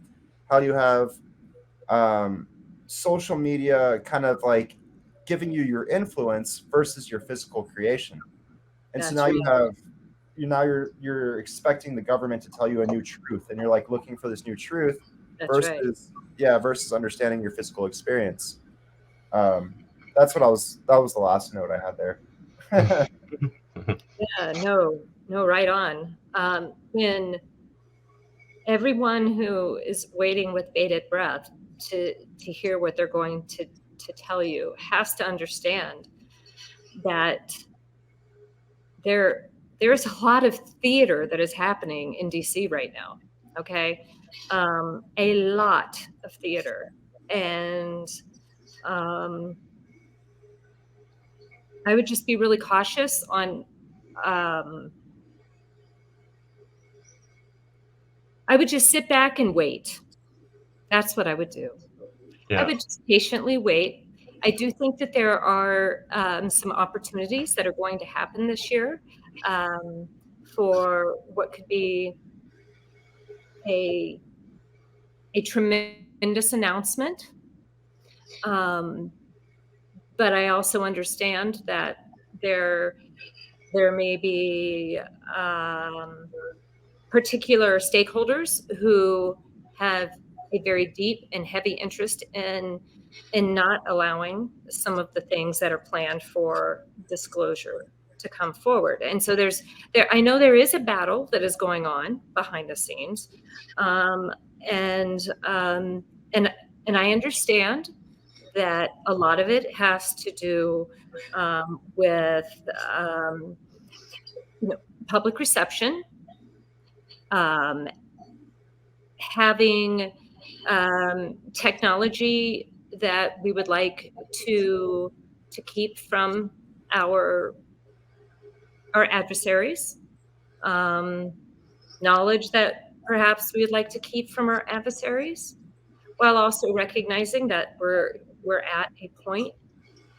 How do you have social media kind of like giving you your influence versus your physical creation? And so now you have you're expecting the government to tell you a new truth, and you're like looking for this new truth That's right. versus understanding your physical experience. That's what that was the last note I had there. Yeah, no, right on. When everyone who is waiting with bated breath to hear what they're going to tell you has to understand that there's a lot of theater that is happening in DC right now. Okay, a lot of theater, and I would just be really cautious on. I would just sit back and wait. That's what I would do. I would just patiently wait. I do think that there are some opportunities that are going to happen this year for what could be a tremendous announcement. But I also understand that there may be particular stakeholders who have a very deep and heavy interest in not allowing some of the things that are planned for disclosure to come forward. And so I know there is a battle that is going on behind the scenes, and I understand that a lot of it has to do with public reception, having technology that we would like to keep from our adversaries, knowledge that perhaps we would like to keep from our adversaries, while also recognizing that we're at a point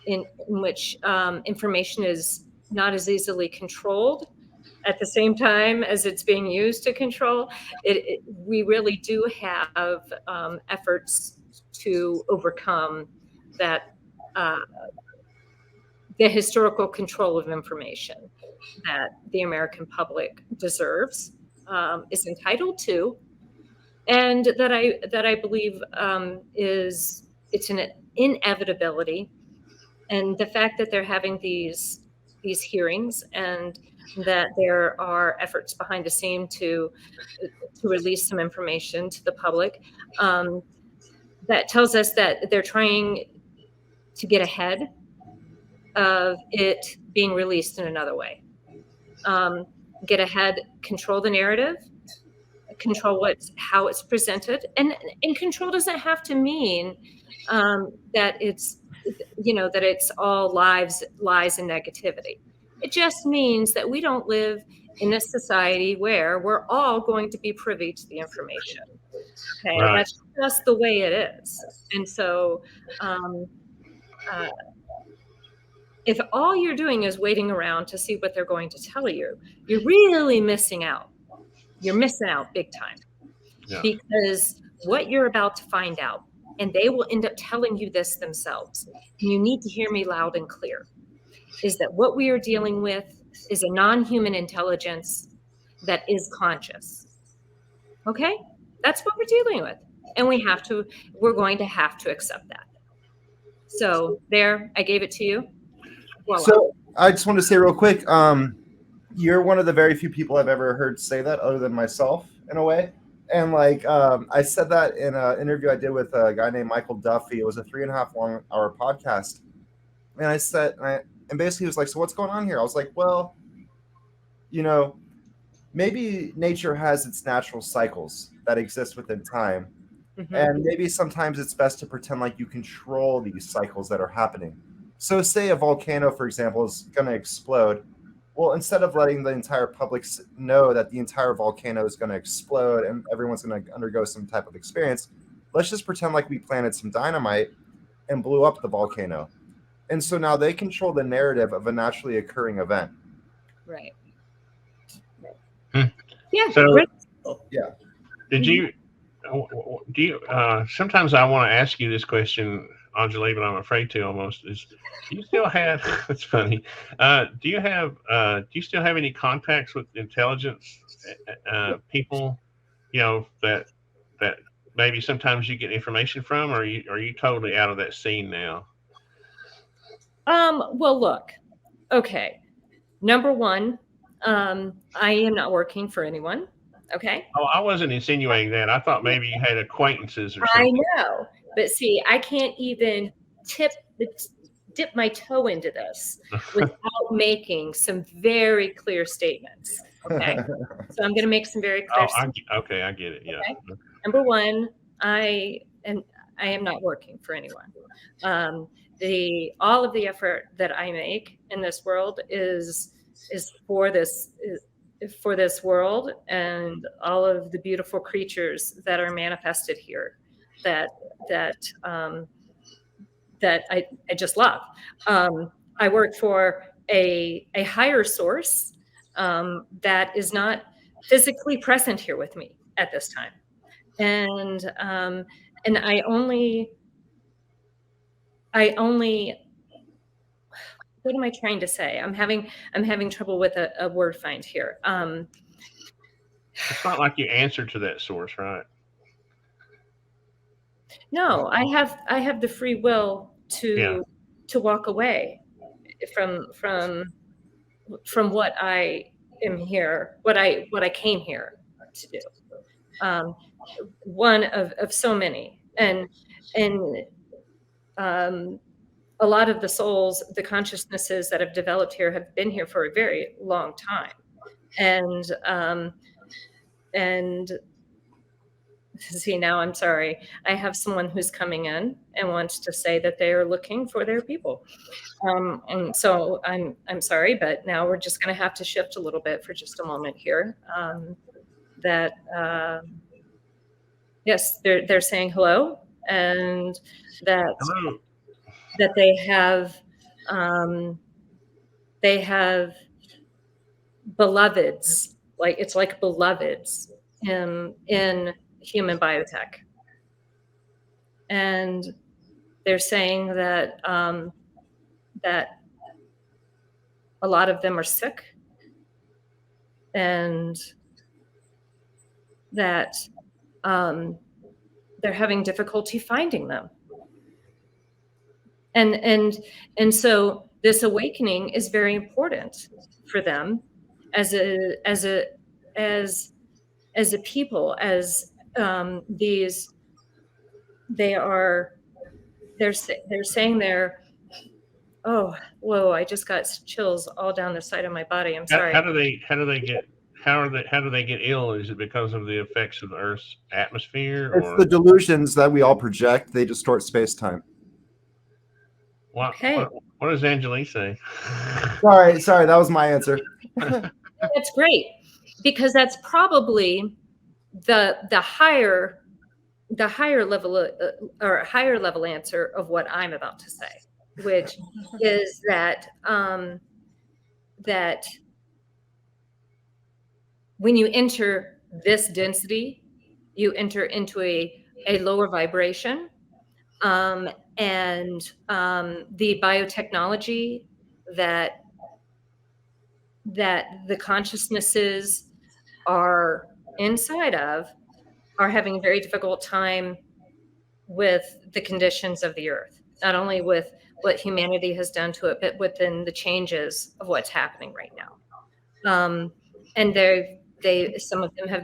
in which information is not as easily controlled at the same time as it's being used to control. We really do have efforts to overcome that, the historical control of information that the American public deserves, is entitled to, and that I believe it's an inevitability. And the fact that they're having these hearings, and that there are efforts behind the scene to release some information to the public, that tells us that they're trying to get ahead of it being released in another way. Get ahead, control the narrative, control how it's presented, and control doesn't have to mean that it's that it's all lies and negativity. It just means that we don't live in a society where we're all going to be privy to the information. Okay, Right. That's just the way it is. And so if all you're doing is waiting around to see what they're going to tell you, you're really missing out. You're missing out big time. Yeah. Because what you're about to find out, and they will end up telling you this themselves, and you need to hear me loud and clear, is that what we are dealing with is a non-human intelligence that is conscious. Okay? That's what we're dealing with. And we're going to have to accept that. So there, I gave it to you. Voila. So I just want to say real quick, you're one of the very few people I've ever heard say that, other than myself, in a way. And I said that in an interview I did with a guy named Michael Duffy. It was a 3.5 hour podcast. And I said, and basically he was like, so what's going on here? I was like, well, maybe nature has its natural cycles that exist within time. Mm-hmm. And maybe sometimes it's best to pretend like you control these cycles that are happening. So say a volcano, for example, is going to explode. Well, instead of letting the entire public know that the entire volcano is going to explode and everyone's going to undergo some type of experience, let's just pretend like we planted some dynamite and blew up the volcano. And so now they control the narrative of a naturally occurring event. Right. Yeah. So, yeah. Do you? Sometimes I want to ask you this question Anjali, but I'm afraid to almost, is do you still have, it's funny, do you still have any contacts with intelligence people, that maybe sometimes you get information from, or are you totally out of that scene now? Well, look, okay. Number one, I am not working for anyone. Okay. Oh, I wasn't insinuating that. I thought maybe you had acquaintances or I something. know, but see, I can't even dip my toe into this without making some very clear statements. Okay. So I'm going to make some very clear statements. Okay, I get it. Yeah. Okay. Number one, I am not working for anyone. All of the effort that I make in this world is for this world and all of the beautiful creatures that are manifested here that I just love. I work for a higher source that is not physically present here with me at this time. And I only what am I trying to say? I'm having trouble with a word find here. It's not like you answer to that source, right? No, I have the free will to walk away from what I am here, what I came here to do. One of so many, and a lot of the souls, the consciousnesses that have developed here have been here for a very long time, and see, now I'm sorry. I have someone who's coming in and wants to say that they are looking for their people. And so I'm sorry, but now we're just going to have to shift a little bit for just a moment here. Yes, they're saying hello, and Hello. that they have beloveds, like it's like beloveds in human biotech, and they're saying that that a lot of them are sick, and that they're having difficulty finding them, and so this awakening is very important for them as a people, as they're saying they're, oh, whoa, I just got chills all down the side of my body. I'm sorry. How do they get ill? Is it because of the effects of the Earth's atmosphere? It's the delusions that we all project. They distort space-time. Okay. What does Anjali say? Sorry, that was my answer. That's great, because that's probably the higher level or higher level answer of what I'm about to say, which is that that when you enter this density, you enter into a lower vibration, and the biotechnology that the consciousnesses are inside of are having a very difficult time with the conditions of the earth, not only with what humanity has done to it, but within the changes of what's happening right now. And some of them have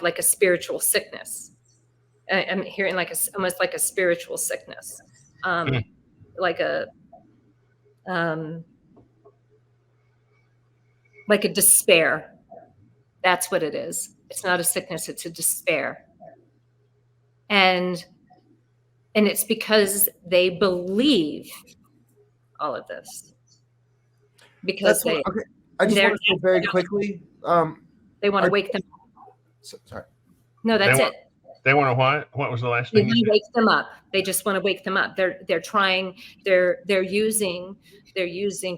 like a spiritual sickness. I'm hearing almost like a spiritual sickness, like a despair. That's what it is. It's not a sickness, it's a despair. And it's because they believe all of this. Because I just want to say very quickly. They want to wake them up. Sorry. No, that's it. They want to what? What was the last They thing? want to wake them up. They just want to wake them up. They're trying. They're using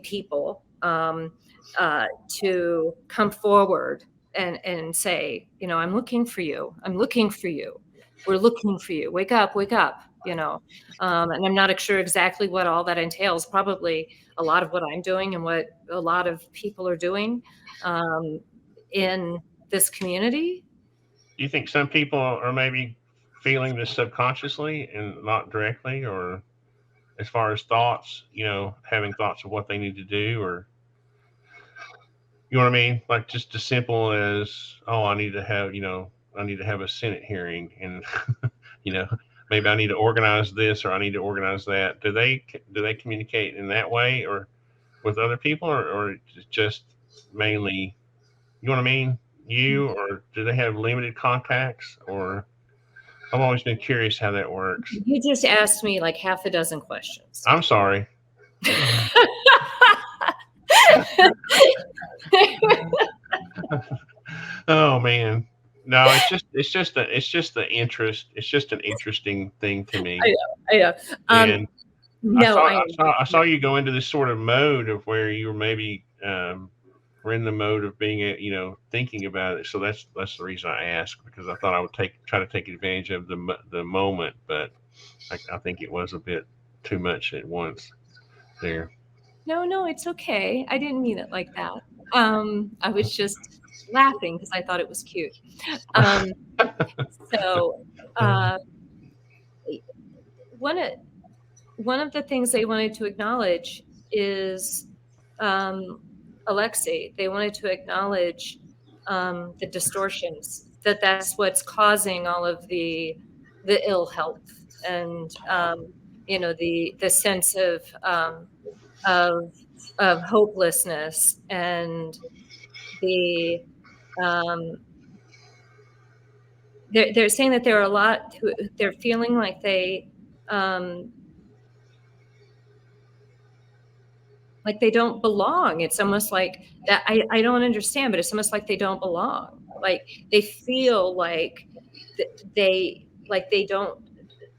people to come forward and say, I'm looking for you. I'm looking for you. We're looking for you. Wake up. Wake up. And I'm not sure exactly what all that entails. Probably a lot of what I'm doing and what a lot of people are doing in this community. Do you think some people are maybe feeling this subconsciously and not directly, or as far as thoughts, having thoughts of what they need to do, or you know what I mean? Like just as simple as, oh, I need to have a Senate hearing, and you know, maybe I need to organize this or I need to organize that. Do they communicate in that way, or with other people, or just mainly, you know what I mean? You, or do they have limited contacts, or I've always been curious how that works. You just asked me like half a dozen questions. I'm sorry. Oh man. No, it's just the interest. It's just an interesting thing to me. I know. And No, I saw you go into this sort of mode of where you were maybe were in the mode of being thinking about it. So that's the reason I asked, because I thought I would try to take advantage of the moment, but I think it was a bit too much at once there. No, it's okay. I didn't mean it like that. I was just laughing because I thought it was cute. So one of the things they wanted to acknowledge is Alexei. They wanted to acknowledge the distortions, that's what's causing all of the ill health, and the sense of hopelessness, and they're saying that there are a lot who they're feeling like they don't belong. It's almost like that. I don't understand, but it's almost like they don't belong. Like they feel like they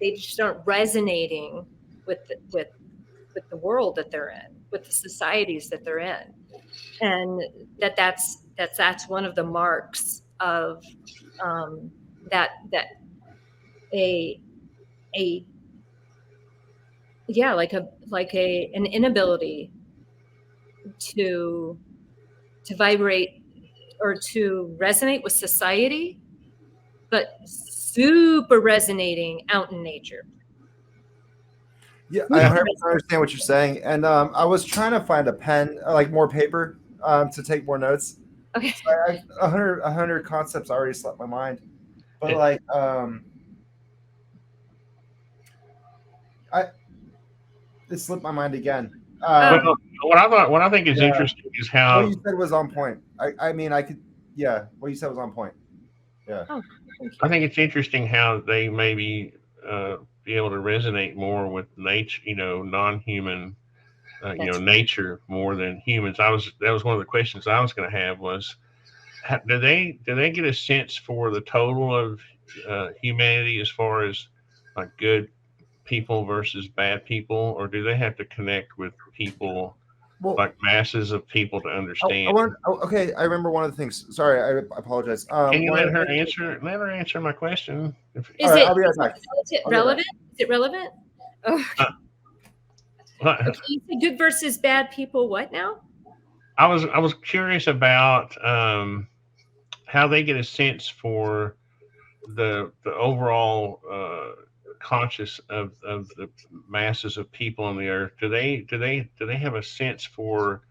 just aren't resonating with the world that they're in, with the societies that they're in, and that's one of the marks of that an inability to vibrate or to resonate with society, but super resonating out in nature. Yeah, I 100% understand what you're saying, and I was trying to find a pen, like more paper, to take more notes. Okay. So 100 concepts already slipped my mind, but like it slipped my mind again. Well, what I think is interesting is how what you said was on point. I mean, I could, yeah, what you said was on point. Yeah. Oh, I think it's interesting how they maybe be able to resonate more with nature, non-human, nature more than humans. That was one of the questions I was going to have was, do they get a sense for the total of humanity as far as like good people versus bad people, or do they have to connect with people, like masses of people, to understand? Okay, I remember one of the things. Sorry, I apologize. Can you let her answer my question? Is it relevant? Is it relevant? Oh. Okay, you said good versus bad people. What now? I was curious about how they get a sense for the overall conscious of the masses of people on the earth. Do they have a sense for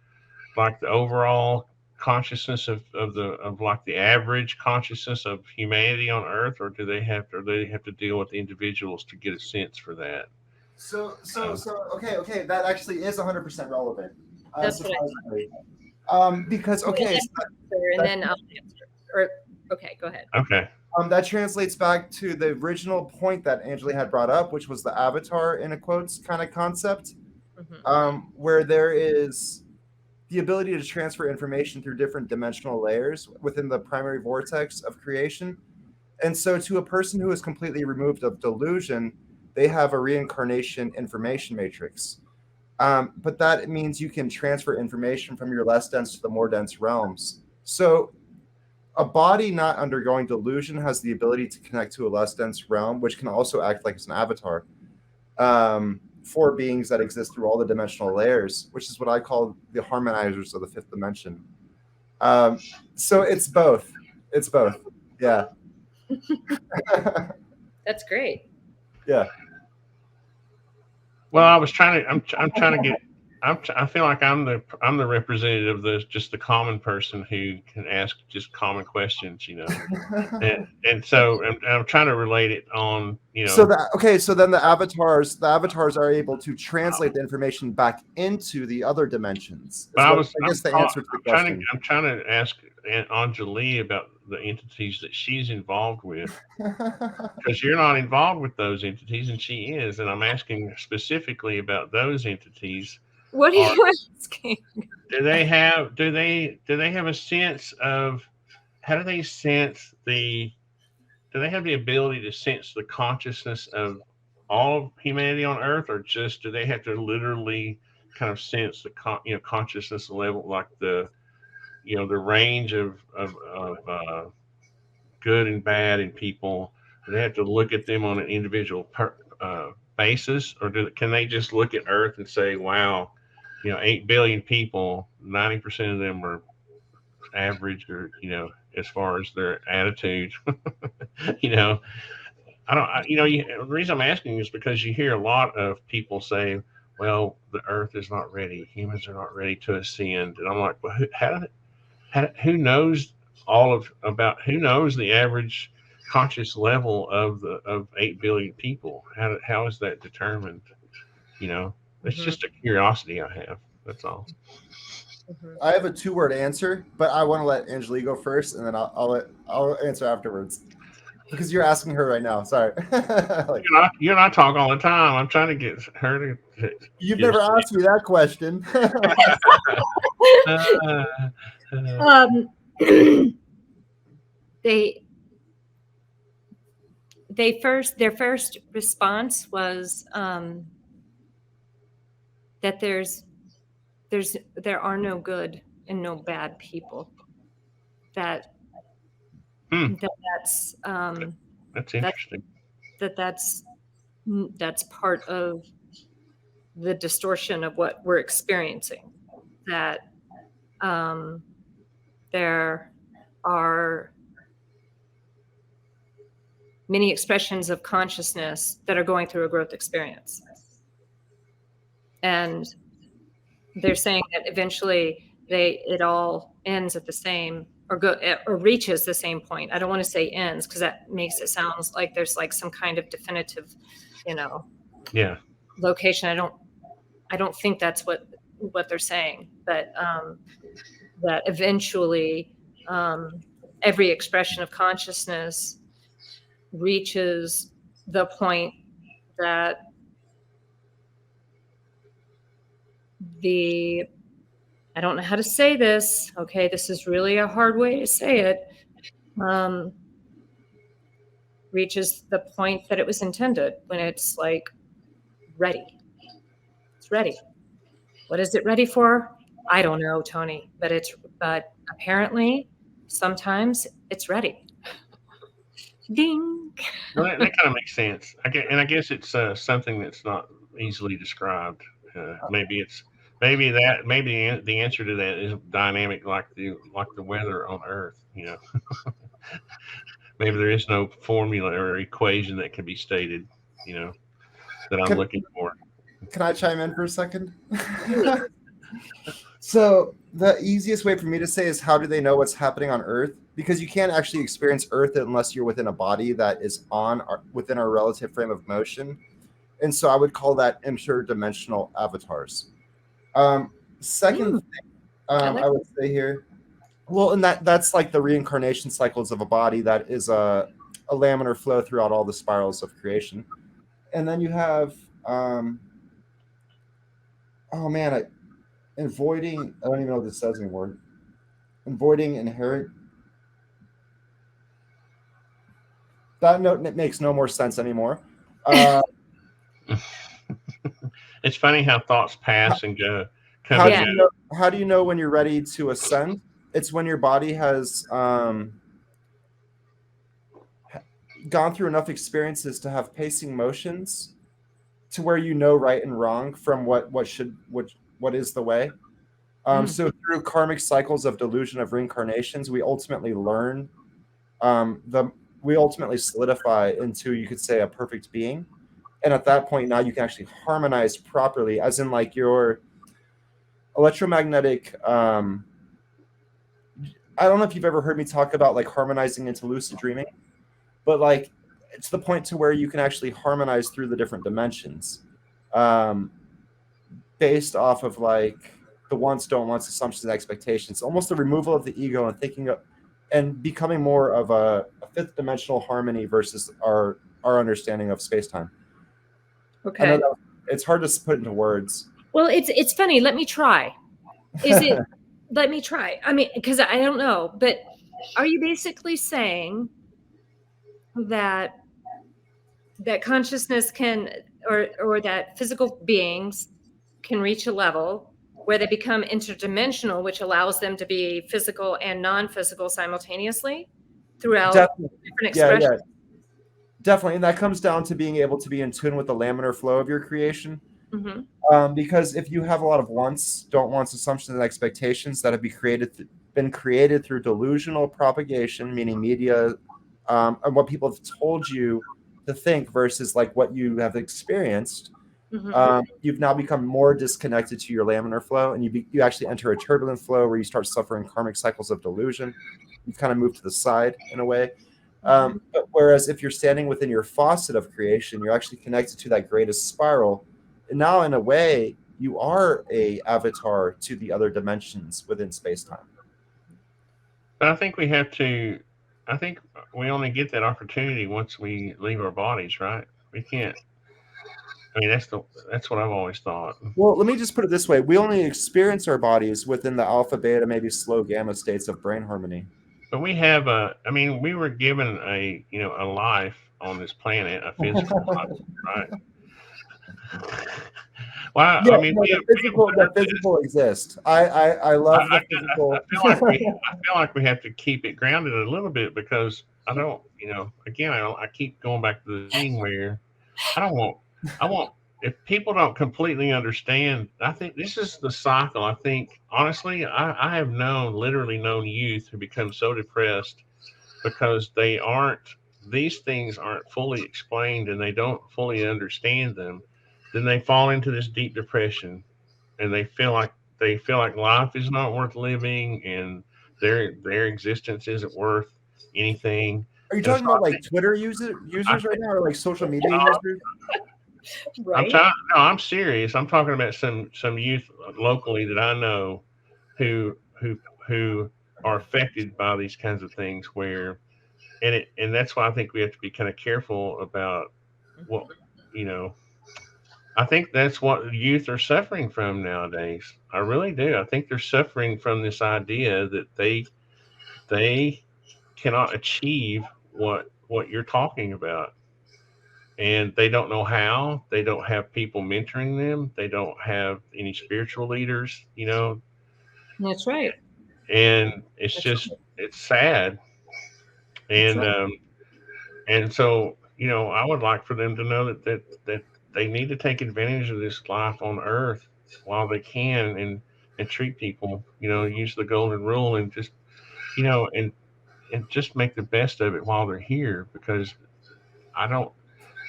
like the overall consciousness of like the average consciousness of humanity on earth, or do they have to deal with individuals to get a sense for that? So okay, that actually is 100% relevant. That's what I thought. Because and then I'll answer. Or okay, go ahead. Okay. That translates back to the original point that Anjali had brought up, which was the avatar in a quotes kind of concept, where there is the ability to transfer information through different dimensional layers within the primary vortex of creation. And so to a person who is completely removed of delusion, they have a reincarnation information matrix. But that means you can transfer information from your less dense to the more dense realms. So a body not undergoing delusion has the ability to connect to a less dense realm, which can also act like it's an avatar. four beings that exist through all the dimensional layers, which is what I call the harmonizers of the fifth dimension. So it's both. It's both. Yeah. That's great. Yeah. Well, I was trying to. I'm trying to get. I feel like I'm the representative of just the common person who can ask just common questions, and so I'm trying to relate it on, So then the avatars are able to translate the information back into the other dimensions. But I guess the answer to the question. I'm trying to ask Anjali about the entities that she's involved with, because you're not involved with those entities and she is, and I'm asking specifically about those entities. What are you asking? Do they have a sense of, how do they sense do they have the ability to sense the consciousness of all of humanity on Earth, or just do they have to literally kind of sense the consciousness level, like the range of good and bad in people? Do they have to look at them on an individual basis, or can they just look at Earth and say, wow, 8 billion people, 90% of them are average, or as far as their attitude. The reason I'm asking is because you hear a lot of people say, well, the Earth is not ready, humans are not ready to ascend, and I'm like, well, who knows who knows the average conscious level of 8 billion people? How is that determined? It's just a curiosity I have. That's all. I have a 2-word answer, but I want to let Anjali go first, and then I'll answer afterwards, because you're asking her right now. Sorry. You and I talk all the time. I'm trying to get her to. You've never asked me that question. Their first response was that there are no good and no bad people. That's interesting. That's part of the distortion of what we're experiencing. That there are many expressions of consciousness that are going through a growth experience. And they're saying that eventually it all ends at the same, or reaches the same point. I don't want to say ends, because that makes it sound like there's like some kind of definitive, location. I don't think that's what they're saying, but that eventually every expression of consciousness reaches the point that I don't know how to say this. Okay, this is really a hard way to say it. Reaches the point that it was intended, when it's like ready. It's ready. What is it ready for? I don't know, Tony, but apparently sometimes it's ready. Ding. Well, that kind of makes sense. I guess it's something that's not easily described. Maybe the answer to that is dynamic, like the weather on Earth. Maybe there is no formula or equation that can be stated. That I'm looking for. Can I chime in for a second? So the easiest way for me to say is, how do they know what's happening on Earth? Because you can't actually experience Earth unless you're within a body that is within our relative frame of motion. And so I would call that interdimensional avatars. Second thing I would say here, well, and that's like the reincarnation cycles of a body that is a laminar flow throughout all the spirals of creation. And then you have, avoiding, I don't even know what this says anymore. Avoiding inherent. That makes no more sense anymore. It's funny how thoughts pass and go. How do you know when you're ready to ascend? It's when your body has gone through enough experiences to have pacing motions to where you know right and wrong from what is the way. So through karmic cycles of delusion of reincarnations, we ultimately learn we ultimately solidify into, you could say, a perfect being. And at that point, now you can actually harmonize properly, as in like your electromagnetic. I don't know if you've ever heard me talk about like harmonizing into lucid dreaming, but like it's the point to where you can actually harmonize through the different dimensions, based off of like the wants, don't wants, assumptions, and expectations. Almost the removal of the ego and thinking of, and becoming more of a fifth dimensional harmony versus our understanding of space time. Okay. I know that it's hard to put into words. Well, it's funny. Let me try. Let me try. I mean, because I don't know, but are you basically saying that consciousness can, or that physical beings can reach a level where they become interdimensional, which allows them to be physical and non-physical simultaneously throughout different expressions? Yeah, definitely. And that comes down to being able to be in tune with the laminar flow of your creation. Because if you have a lot of wants, don't wants, assumptions, and expectations that have been created through delusional propagation, meaning media, and what people have told you to think versus like what you have experienced, you've now become more disconnected to your laminar flow, and you actually enter a turbulent flow where you start suffering karmic cycles of delusion. You've kind of moved to the side in a way. But whereas if you're standing within your faucet of creation, you're actually connected to that greatest spiral. And now, in a way, you are a avatar to the other dimensions within space-time. But I think we only get that opportunity once we leave our bodies, right? We can't. I mean, that's what I've always thought. Well, let me just put it this way: we only experience our bodies within the alpha, beta, maybe slow gamma states of brain harmony. But we have we were given a life on this planet, a physical life, right? Well, Yeah, I mean, the physical exists. I love the physical. I feel like we have to keep it grounded a little bit, because I don't, again, I keep going back to the thing where I want, if people don't completely understand, I think this is the cycle. I think, honestly, I have literally known youth who become so depressed because these things aren't fully explained and they don't fully understand them. Then they fall into this deep depression, and they feel like life is not worth living, and their existence isn't worth anything. Are you And talking so about like Twitter users right now, or like social media users? Right. I'm serious. I'm talking about some youth locally that I know who are affected by these kinds of things, and that's why I think we have to be kind of careful about what, I think that's what youth are suffering from nowadays. I really do. I think they're suffering from this idea that they cannot achieve what you're talking about, and they don't know how. They don't have people mentoring them. They don't have any spiritual leaders. That's right. And it's sad. And and so, I would like for them to know that they need to take advantage of this life on Earth while they can, and treat people, use the golden rule, and just, and just make the best of it while they're here, because I don't.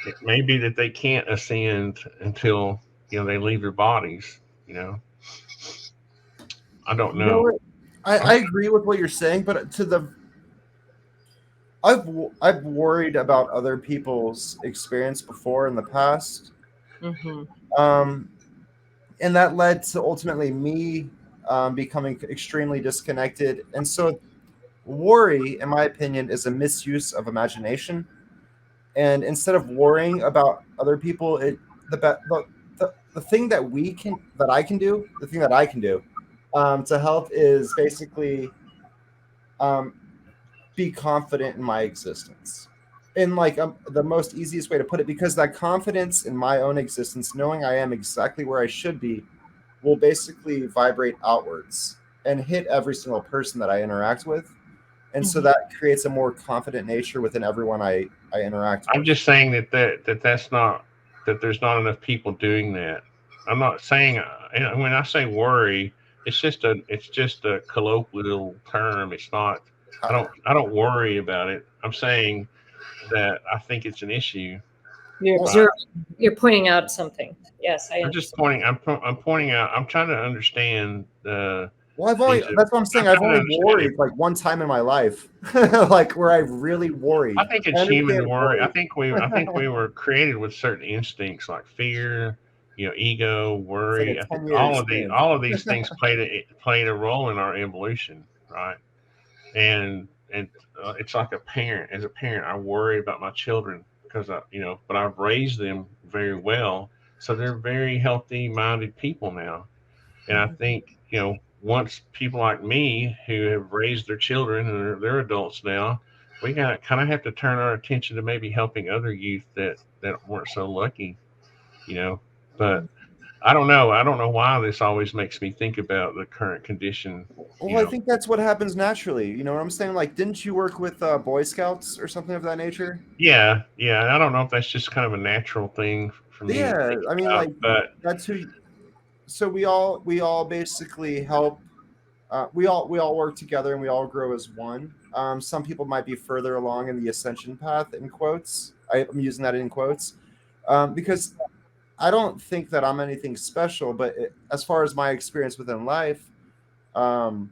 It may be that they can't ascend until they leave their bodies. I don't know. I agree with what you're saying, but I've worried about other people's experience before in the past, and that led to ultimately me becoming extremely disconnected. And so, worry, in my opinion, is a misuse of imagination. And instead of worrying about other people, the thing that I can do, the thing that I can do to help is basically be confident in my existence. In like the most easiest way to put it, because that confidence in my own existence, knowing I am exactly where I should be, will basically vibrate outwards and hit every single person that I interact with. And so that creates a more confident nature within everyone I interact with. I'm just saying that's not that there's not enough people doing that. I'm not saying, and when I say worry, it's just a colloquial term. It's not. I don't worry about it. I'm saying that I think it's an issue. You're Well, observing. You're pointing out something. Yes, I I'm just understand. pointing. I'm pointing out. I'm trying to understand. Well, These that's what I'm saying. I'm I've trying to only understand worried like one time in my life, like where I've really worried. I think I it's human understand worry. I think we were created with certain instincts like fear, ego, It's like a worry. I think 10-year experience. all of these things played a role in our evolution, right? And it's like a parent. As a parent, I worry about my children because but I've raised them very well, so they're very healthy minded people now. And I think, once people like me who have raised their children and they're adults now, we got kind of have to turn our attention to maybe helping other youth that weren't so lucky, you know. But I don't know. I don't know why this always makes me think about the current condition, you Well, I know. think that's what happens naturally. You know what I'm saying? Like, didn't you work with Boy Scouts or something of that nature? Yeah, yeah. And I don't know if that's just kind of a natural thing for me to Yeah, think I mean, about, like but that's who. So we all basically help. We all work together and we all grow as one. Some people might be further along in the ascension path, in quotes. I'm using that in quotes, because I don't think that I'm anything special. But as far as my experience within life, um,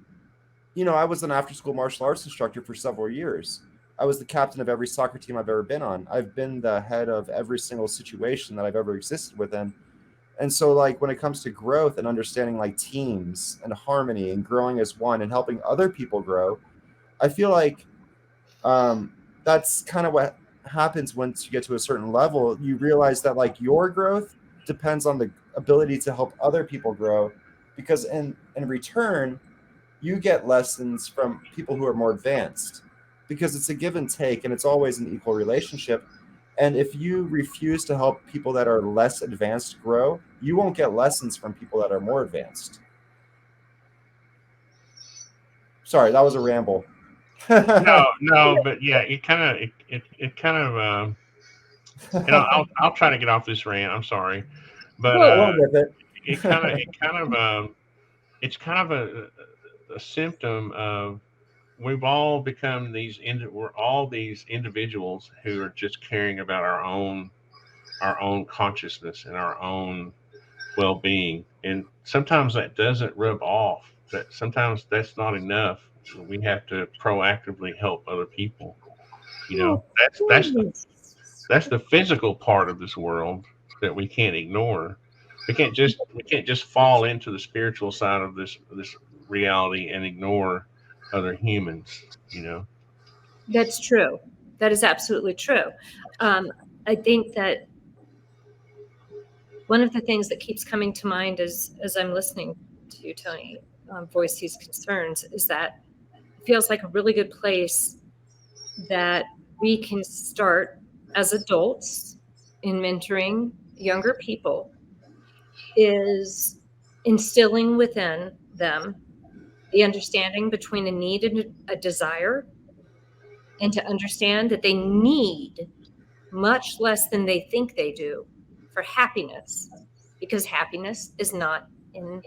I was an after-school martial arts instructor for several years. I was the captain of every soccer team I've ever been on. I've been the head of every single situation that I've ever existed within. And so, like, when it comes to growth and understanding like teams and harmony and growing as one and helping other people grow, I feel like that's kind of what happens once you get to a certain level. You realize that like your growth depends on the ability to help other people grow, because in return, you get lessons from people who are more advanced, because it's a give and take and it's always an equal relationship. And if you refuse to help people that are less advanced grow, you won't get lessons from people that are more advanced. Sorry, that was a ramble. no, no, but yeah, it kind of I'll try to get off this rant. I'm sorry, but Well, with it. it's kind of a symptom of we've all become we're all these individuals who are just caring about our own consciousness and our own well-being, and sometimes that doesn't rub off. That sometimes that's not enough. We have to proactively help other people. That's the physical part of this world that we can't ignore. We can't just fall into the spiritual side of this reality and ignore other humans. That's true. That is absolutely true. I think that one of the things that keeps coming to mind as I'm listening to you, Tony, voice these concerns, is that it feels like a really good place that we can start as adults in mentoring younger people is instilling within them the understanding between a need and a desire, and to understand that they need much less than they think they do for happiness, because happiness is not in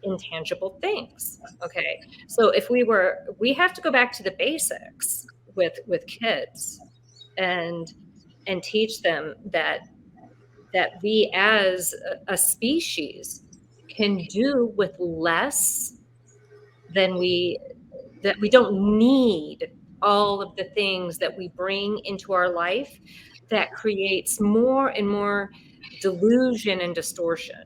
intangible things. Okay, so if we have to go back to the basics with kids and teach them that we as a species can do with less than that we don't need all of the things that we bring into our life that creates more and more delusion and distortion.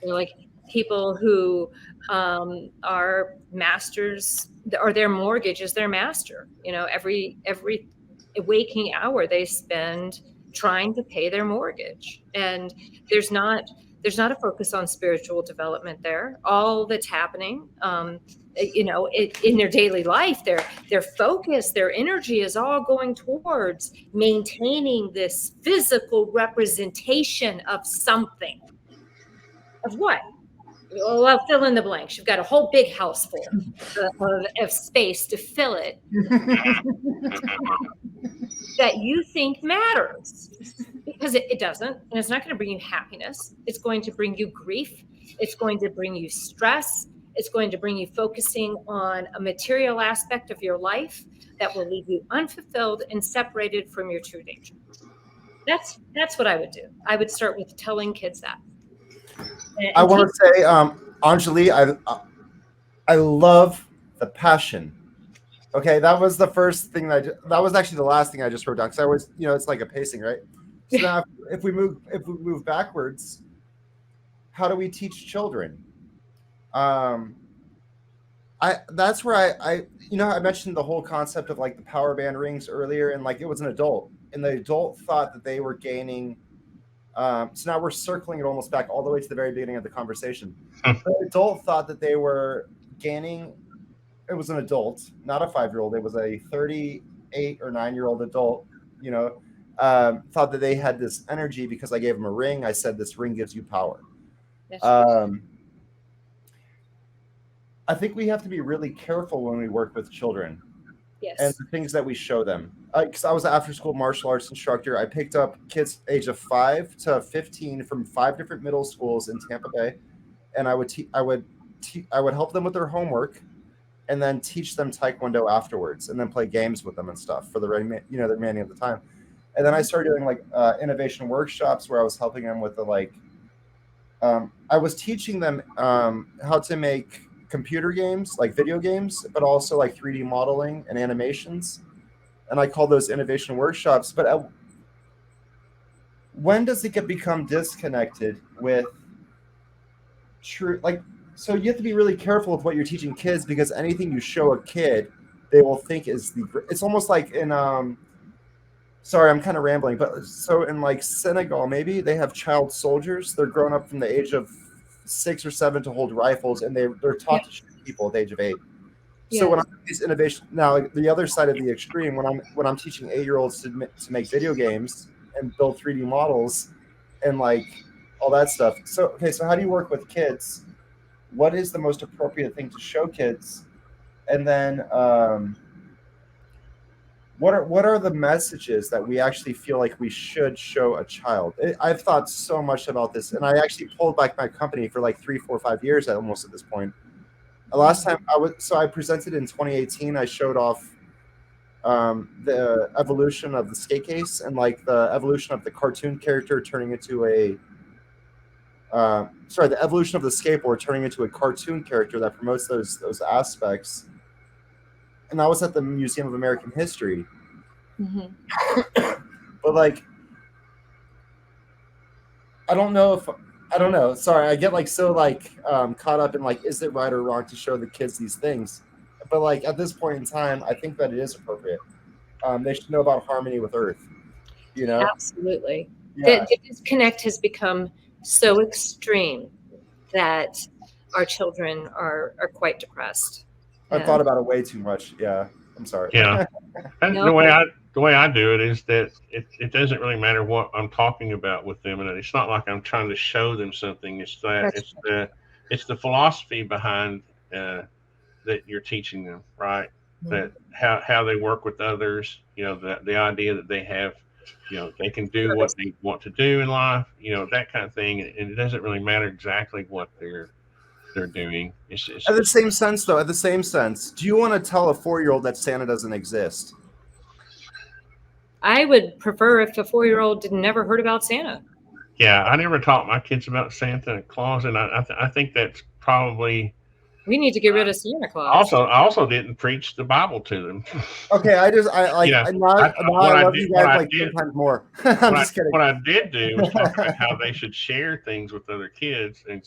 Like people who are masters, or their mortgage is their master. Every waking hour they spend trying to pay their mortgage, and there's not a focus on spiritual development there. All that's happening, in their daily life, their focus, their energy is all going towards maintaining this physical representation of something. Of what? Well, I'll fill in the blanks. You've got a whole big house full of space to fill it that you think matters, because it doesn't, and it's not going to bring you happiness. It's going to bring you grief. It's going to bring you stress. It's going to bring you focusing on a material aspect of your life that will leave you unfulfilled and separated from your true nature. That's what I would do. I would start with telling kids that. I want to say, Anjali, I love the passion. Okay, that was the first thing that was actually the last thing I just wrote down, because I was, it's like a pacing, right? So now if we move backwards, how do we teach children? That's where I mentioned the whole concept of like the power band rings earlier, and like it was an adult, and the adult thought that they were gaining. So now we're circling it almost back all the way to the very beginning of the conversation. The adult thought that they were gaining. It was an adult, not a 5-year-old. It was a 38 or 9-year-old adult. Thought that they had this energy because I gave them a ring. I said this ring gives you power. I think we have to be really careful when we work with children. Yes. And the things that we show them. Because I was an after-school martial arts instructor. I picked up kids age of 5 to 15 from 5 different middle schools in Tampa Bay, and I would help them with their homework, and then teach them Taekwondo afterwards, and then play games with them and stuff for the remaining of the time. And then I started doing like innovation workshops where I was helping them with I was teaching them how to make computer games, like video games, but also like 3D modeling and animations. And I call those innovation workshops. But when does it become disconnected with true, like, so you have to be really careful with what you're teaching kids, because anything you show a kid, they will think is it's almost like in, sorry, I'm kind of rambling, but so in like Senegal, maybe they have child soldiers. They're grown up from the age of 6 or 7 to hold rifles, and they're taught to shoot people at the age of 8. So when I'm doing these innovation, now like the other side of the extreme, when I'm teaching 8-year-olds to make video games and build 3D models and like all that stuff. So how do you work with kids? What is the most appropriate thing to show kids? And then what are the messages that we actually feel like we should show a child? I've thought so much about this, and I actually pulled back my company for like 3, 4, 5 years almost at this point. The last time I presented in 2018. I showed off the evolution of the skate case, and like the evolution of the cartoon character turning into the evolution of the skateboard turning into a cartoon character that promotes those aspects. And that was at the Museum of American History. Mm-hmm. But like, I don't know. Sorry, I get like so like caught up in like, is it right or wrong to show the kids these things? But like at this point in time, I think that it is appropriate. They should know about harmony with Earth. Absolutely. Yeah. The disconnect has become so extreme that our children are quite depressed. I've thought about it way too much. Yeah, I'm sorry. Yeah, and the way I do it is that it doesn't really matter what I'm talking about with them, and it's not like I'm trying to show them something. It's it's the philosophy behind that you're teaching them, right? Mm-hmm. That how they work with others. The idea that they have, they can do what they want to do in life. That kind of thing, and it doesn't really matter exactly what they're doing. It's at the same sense, do you want to tell a 4-year-old that Santa doesn't exist? I would prefer if a 4-year-old never heard about Santa. Yeah, I never taught my kids about Santa Claus, and I think that's probably. We need to get rid of Santa Claus. I also didn't preach the Bible to them. Okay, I love you guys like 10 times more. I'm just kidding. What I did do was talk about how they should share things with other kids and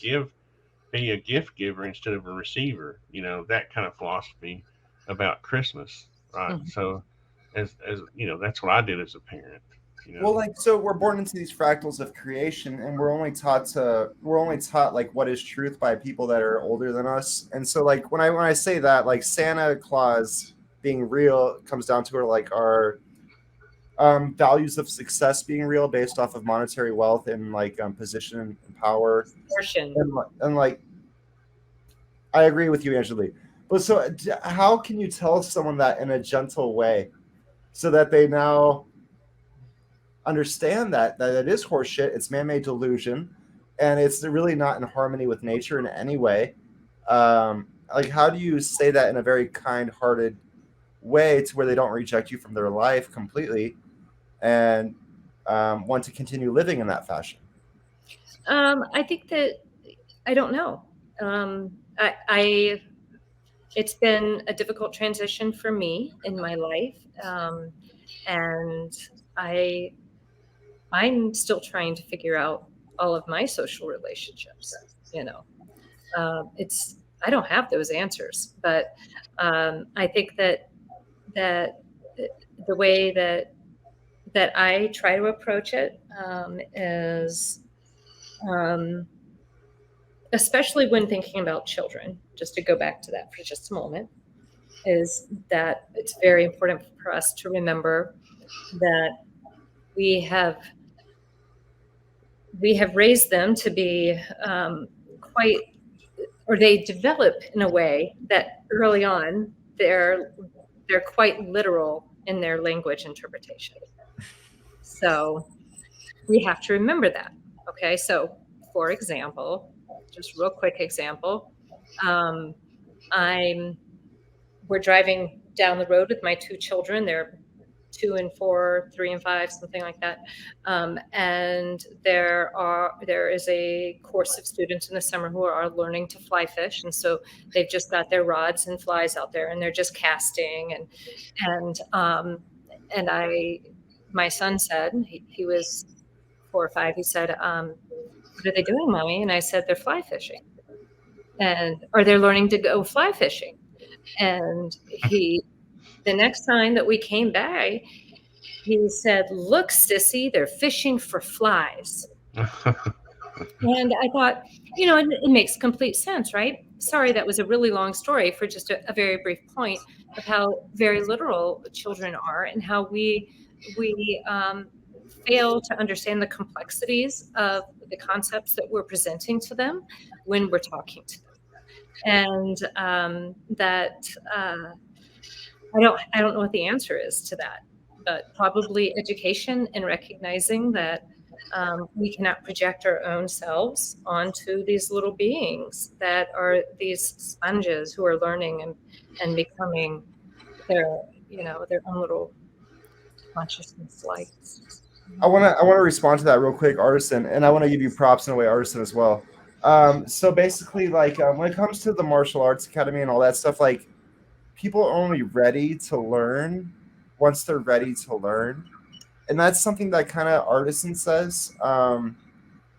be a gift giver instead of a receiver. That kind of philosophy about Christmas, right? Mm-hmm. So, as that's what I did as a parent. Well, like, so we're born into these fractals of creation, and we're only taught like what is truth by people that are older than us. And so like when I say that, like Santa Claus being real comes down to our values of success being real based off of monetary wealth and like position and power. And like, I agree with you, Anjali. But so how can you tell someone that in a gentle way so that they now understand that it is horseshit, it's man-made delusion, and it's really not in harmony with nature in any way. Like, how do you say that in a very kind-hearted way to where they don't reject you from their life completely and want to continue living in that fashion? I think that I don't know. I it's been a difficult transition for me in my life, and I'm still trying to figure out all of my social relationships. You know, it's I don't have those answers, but I think that the way that I try to approach it is. Especially when thinking about children, just to go back to that for just a moment, is that it's very important for us to remember that we have raised them to be quite, or they develop in a way that early on they're quite literal in their language interpretation. So we have to remember that. Okay, so for example, just real quick example, we're driving down the road with my two children. They're 2 and 4, 3 and 5, something like that. And there is a course of students in the summer who are learning to fly fish, and so they've just got their rods and flies out there, and they're just casting. And my son said, he was 4 or 5. He said, "What are they doing, Mommy?" And I said, "They're fly fishing, or they're learning to go fly fishing." And the next time that we came by, he said, "Look, sissy, they're fishing for flies." And I thought, it makes complete sense, right? Sorry, that was a really long story for just a very brief point of how very literal children are, and how we fail to understand the complexities of the concepts that we're presenting to them when we're talking to them. And I don't know what the answer is to that, but probably education and recognizing that we cannot project our own selves onto these little beings that are these sponges who are learning and becoming their own little consciousness lights. I want to respond to that real quick, Artisan, and I want to give you props in a way, Artisan, as well. So basically, like, when it comes to the martial arts academy and all that stuff, like, people are only ready to learn once they're ready to learn, and that's something that kind of Artisan says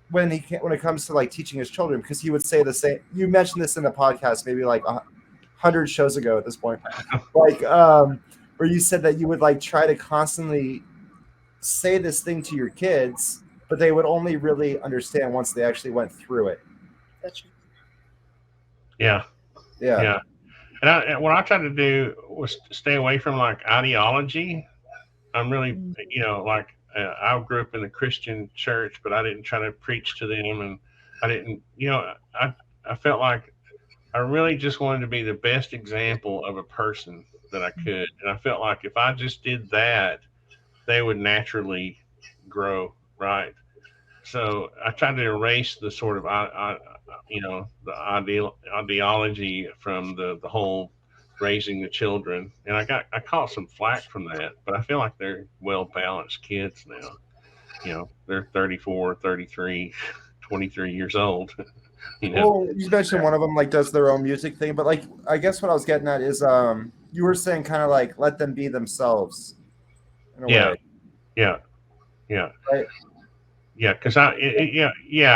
when it comes to like teaching his children, because he would say the same. You mentioned this in the podcast maybe like 100 shows ago at this point, like where you said that you would like try to constantly say this thing to your kids, but they would only really understand once they actually went through it. That's true. Yeah. And what I tried to do was stay away from like ideology. I'm really, like I grew up in a Christian church, but I didn't try to preach to them, and I didn't, I felt like I really just wanted to be the best example of a person that I could, and I felt like if I just did that, they would naturally grow, right? So I tried to erase the sort of, the ideology from the whole raising the children. And I caught some flack from that, but I feel like they're well-balanced kids now. They're 34, 33, 23 years old. Well, you mentioned one of them like does their own music thing, but like, I guess what I was getting at is, you were saying kind of like, let them be themselves. In a way. Yeah. Right. Yeah, because I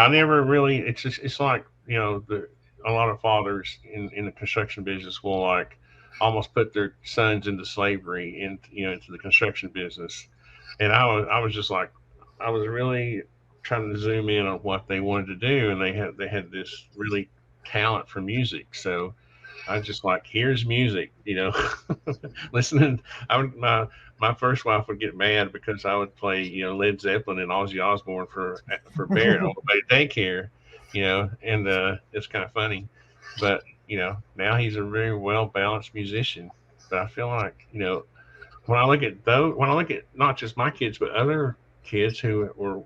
never really. It's just it's like a lot of fathers in the construction business will like almost put their sons into slavery into the construction business, and I was just like I was really trying to zoom in on what they wanted to do, and they had this really talent for music, so I was just like, here's music, listening. My first wife would get mad because I would play, Led Zeppelin and Ozzy Osbourne for Barrett on the way to daycare, and it's kind of funny, but now he's a very well balanced musician. But I feel like when I look at not just my kids but other kids who were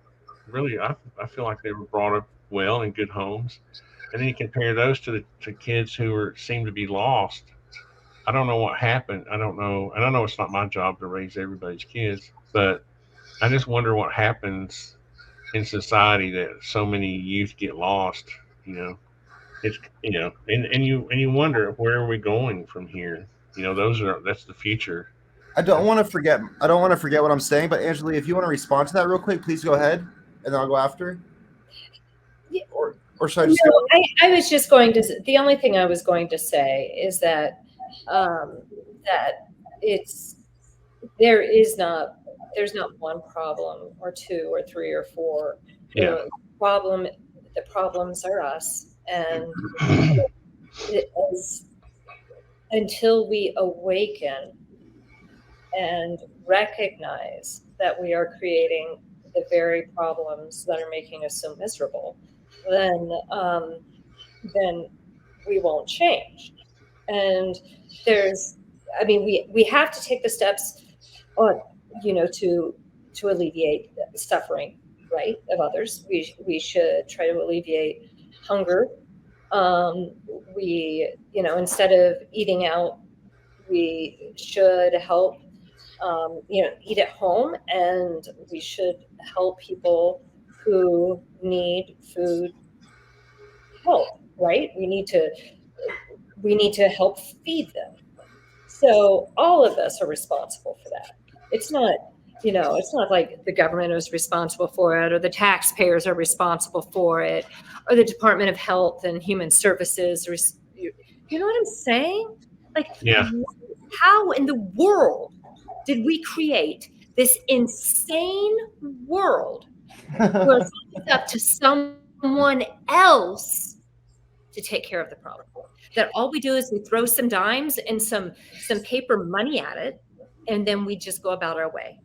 really, I feel like they were brought up well in good homes, and then you compare those to kids who seem to be lost. I don't know what happened. I don't know, and I know it's not my job to raise everybody's kids, but I just wonder what happens in society that so many youth get lost. You know, it's and you wonder where are we going from here. That's the future. I don't want to forget. I don't want to forget what I'm saying. But Anjali, if you want to respond to that real quick, please go ahead, and then I'll go after. Yeah. Or should I just? No, I was just going to. The only thing I was going to say is that that there's not one problem or two or three or four. Yeah. The problems are us, and until we awaken and recognize that we are creating the very problems that are making us so miserable, then we won't change. And we have to take the steps on, to alleviate suffering, right, of others. We should try to alleviate hunger. Instead of eating out, we should help, eat at home, and we should help people who need food help, right? We need to help feed them. So all of us are responsible for that. It's not like the government is responsible for it, or the taxpayers are responsible for it, or the Department of Health and Human Services. You know what I'm saying? Like, Yeah. How in the world did we create this insane world where it's up to someone else to take care of the problem? That all we do is we throw some dimes and some paper money at it, and then we just go about our way,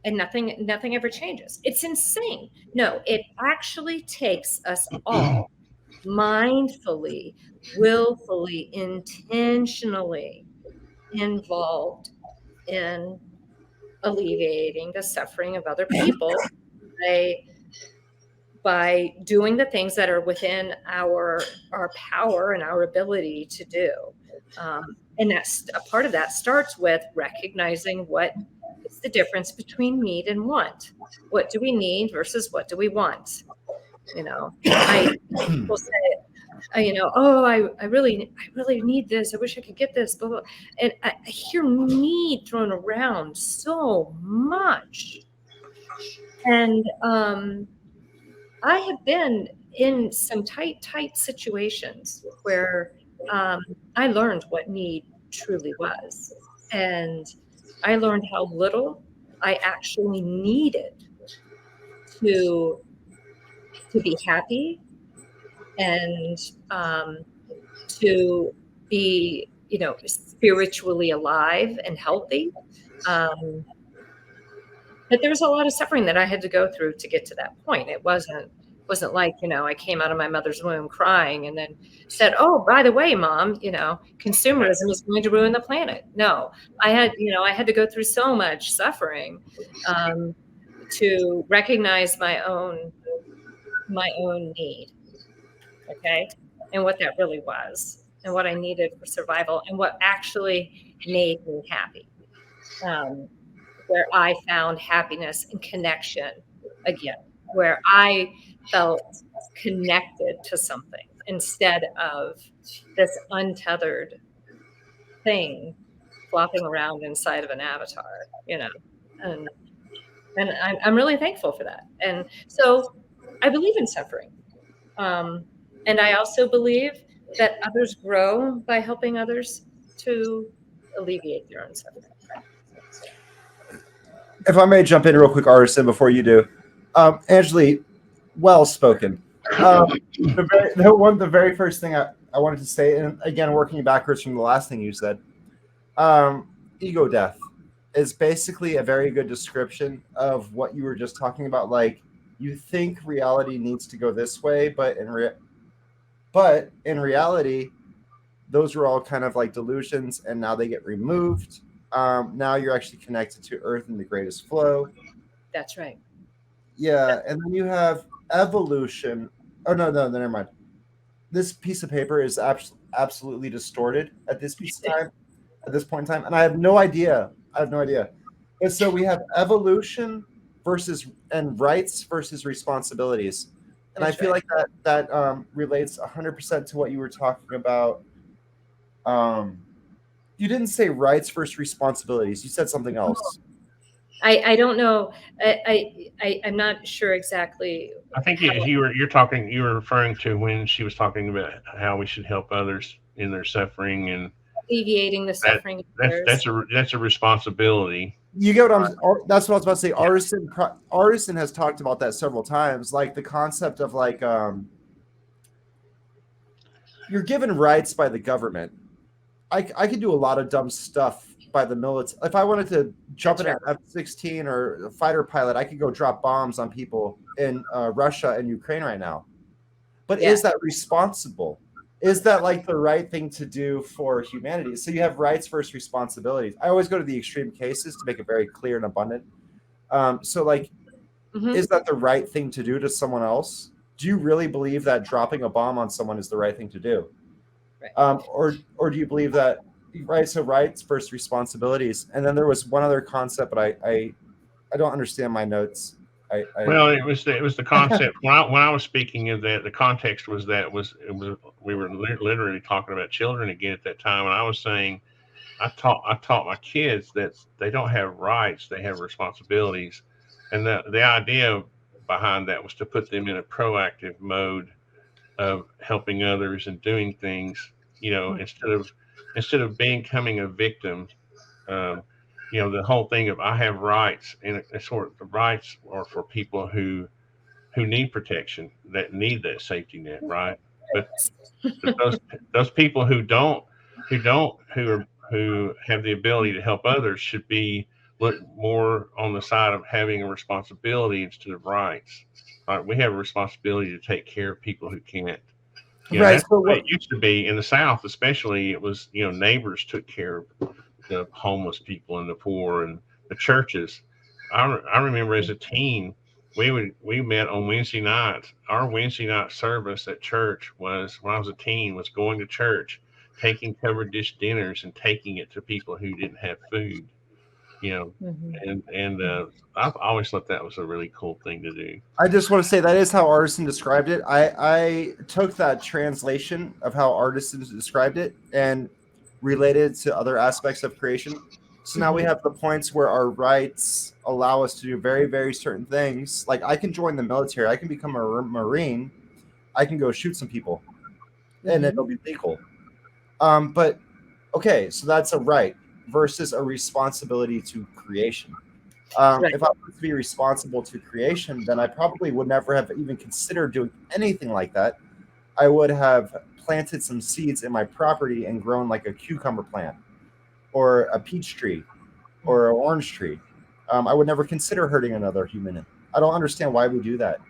and nothing ever changes. It's insane. No, it actually takes us all mindfully, willfully, intentionally involved in alleviating the suffering of other people by doing the things that are within our power and our ability to do. And that's a part of that starts with recognizing what is the difference between need and want. What do we need versus what do we want? People say, oh, I really need this. I wish I could get this. Blah, blah. And I hear need thrown around so much. And I have been in some tight situations where I learned what need truly was. And I learned how little I actually needed to be happy and to be, spiritually alive and healthy. But there was a lot of suffering that I had to go through to get to that point. It wasn't like, I came out of my mother's womb crying and then said, oh, by the way, Mom, consumerism is going to ruin the planet. No, I had to go through so much suffering to recognize my own need. Okay. And what that really was, and what I needed for survival, and what actually made me happy. Where I found happiness and connection again, where I felt connected to something instead of this untethered thing flopping around inside of an avatar, and I'm really thankful for that. And so I believe in suffering. And I also believe that others grow by helping others to alleviate their own suffering. If I may jump in real quick, Artisan, before you do. Anjali, well spoken. The very first thing I wanted to say, and again, working backwards from the last thing you said, ego death is basically a very good description of what you were just talking about. Like, you think reality needs to go this way, but in reality, those were all kind of like delusions, and now they get removed. Now you're actually connected to Earth in the greatest flow. That's right. Yeah, and then you have evolution. Oh no, never mind. This piece of paper is absolutely distorted at this piece of time, at this point in time, and I have no idea. I have no idea. And so we have evolution versus and rights versus responsibilities, and I That's feel right. like that relates 100% to what you were talking about. You didn't say rights versus responsibilities. You said something else. I don't know. I'm not sure exactly I think how you were referring to when she was talking about how we should help others in their suffering, and alleviating the that suffering of that's others. that's a responsibility. You get what that's what I was about to say. Yeah. Artisan has talked about that several times, like the concept of like you're given rights by the government. I could do a lot of dumb stuff by the military. If I wanted to jump in an F-16 or a fighter pilot, I could go drop bombs on people in Russia and Ukraine right now. But is that responsible? Is that like the right thing to do for humanity? So you have rights versus responsibilities. I always go to the extreme cases to make it very clear and abundant. So like, is that the right thing to do to someone else? Do you really believe that dropping a bomb on someone is the right thing to do? Right. Or do you believe that, right? So rights versus responsibilities. And then there was one other concept, but I don't understand my notes. Well, it was the concept when I was speaking of that. The context was we were literally talking about children again at that time, and I was saying I taught my kids that they don't have rights, they have responsibilities, and the idea behind that was to put them in a proactive mode of helping others and doing things, instead of becoming a victim. Um, the whole thing of I have rights, and it's sort of the rights are for people who need protection, that need that safety net, right? But those people who have the ability to help others should be look more on the side of having a responsibility instead of rights. Right? We have a responsibility to take care of people who can't. Right. That's the way it used to be in the South, especially. It was, neighbors took care of the homeless people and the poor and the churches. I remember as a teen, we met on Wednesday nights. Our Wednesday night service at church was, when I was a teen, was going to church, taking covered dish dinners and taking it to people who didn't have food. And I've always thought that was a really cool thing to do. I just want to say that is how Artisan described it. I took that translation of how Artisan described it and related to other aspects of creation. So now we have the points where our rights allow us to do very, very certain things. Like I can join the military, I can become a Marine, I can go shoot some people, and it'll be legal. But okay, so that's a right versus a responsibility to creation. If I was to be responsible to creation, then I probably would never have even considered doing anything like that. I would have planted some seeds in my property and grown like a cucumber plant or a peach tree or an orange tree. I would never consider hurting another human. I don't understand why we do that.